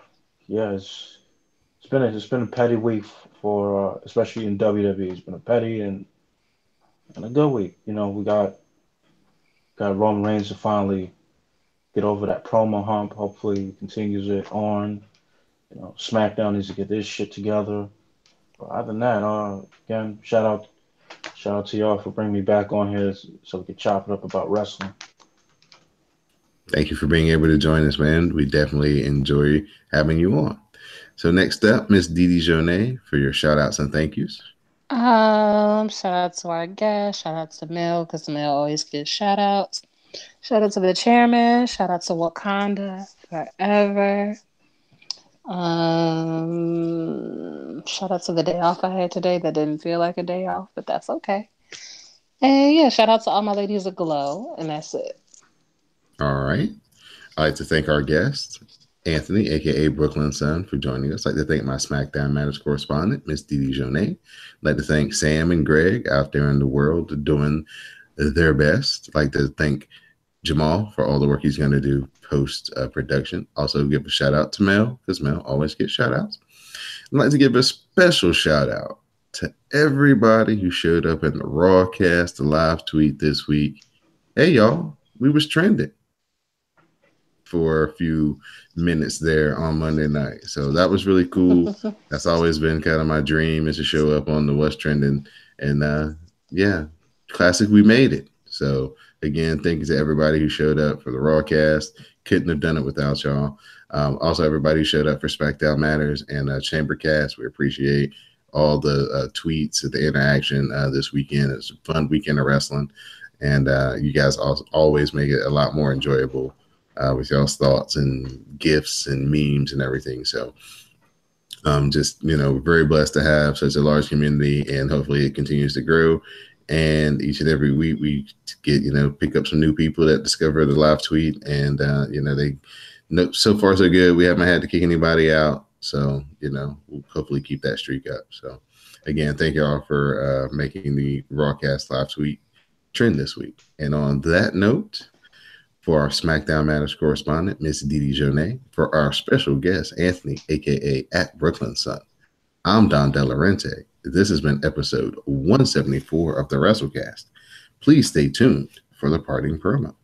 been a petty week for especially in WWE. It's been a petty and a good week. We got Roman Reigns to finally get over that promo hump. Hopefully, he continues it on. SmackDown needs to get this shit together. But other than that, again, shout out to y'all for bringing me back on here so we could chop it up about wrestling. Thank you for being able to join us, man. We definitely enjoy having you on. So next up, Miss Didi Jonet for your shout outs and thank yous. Shout out to our guest. Shout out to Mel, because Mel always gives shout outs. Shout out to the chairman. Shout out to Wakanda forever. Shout out to the day off I had today that didn't feel like a day off, but that's okay. And shout out to all my ladies of Glow, and that's it. All right. I'd like to thank our guest, Anthony, aka Brooklyn Sun, for joining us. I'd like to thank my SmackDown Matters correspondent, Miss Didi Jonet. I'd like to thank Sam and Greg out there in the world doing their best. I'd like to thank Jamal for all the work he's going to do post production. Also give a shout out to Mel, because Mel always gets shout outs. I'd like to give a special shout out to everybody who showed up in the WrassCast, the live tweet this week. Hey, y'all, we was trending for a few minutes there on Monday night. So that was really cool. That's always been kind of my dream, is to show up on the What's Trending. And classic, we made it. So again, thank you to everybody who showed up for the WrassCast. Couldn't have done it without y'all. Also, everybody who showed up for SmackDown Matters and Chambercast. We appreciate all the tweets and the interaction this weekend. It's a fun weekend of wrestling. And you guys always make it a lot more enjoyable with y'all's thoughts and gifts and memes and everything. So just, very blessed to have such a large community, and hopefully it continues to grow. And each and every week we get, pick up some new people that discover the live tweet, and, so far so good. We haven't had to kick anybody out. So, we'll hopefully keep that streak up. So again, thank y'all for making the WrassCast live tweet trend this week. And on that note, for our SmackDown Matters correspondent, Miss Didi Jonet, for our special guest, Anthony, aka at Brooklyn Sun, I'm Don De Laurenti. This has been episode 174 of the WrassleCast. Please stay tuned for the parting promo.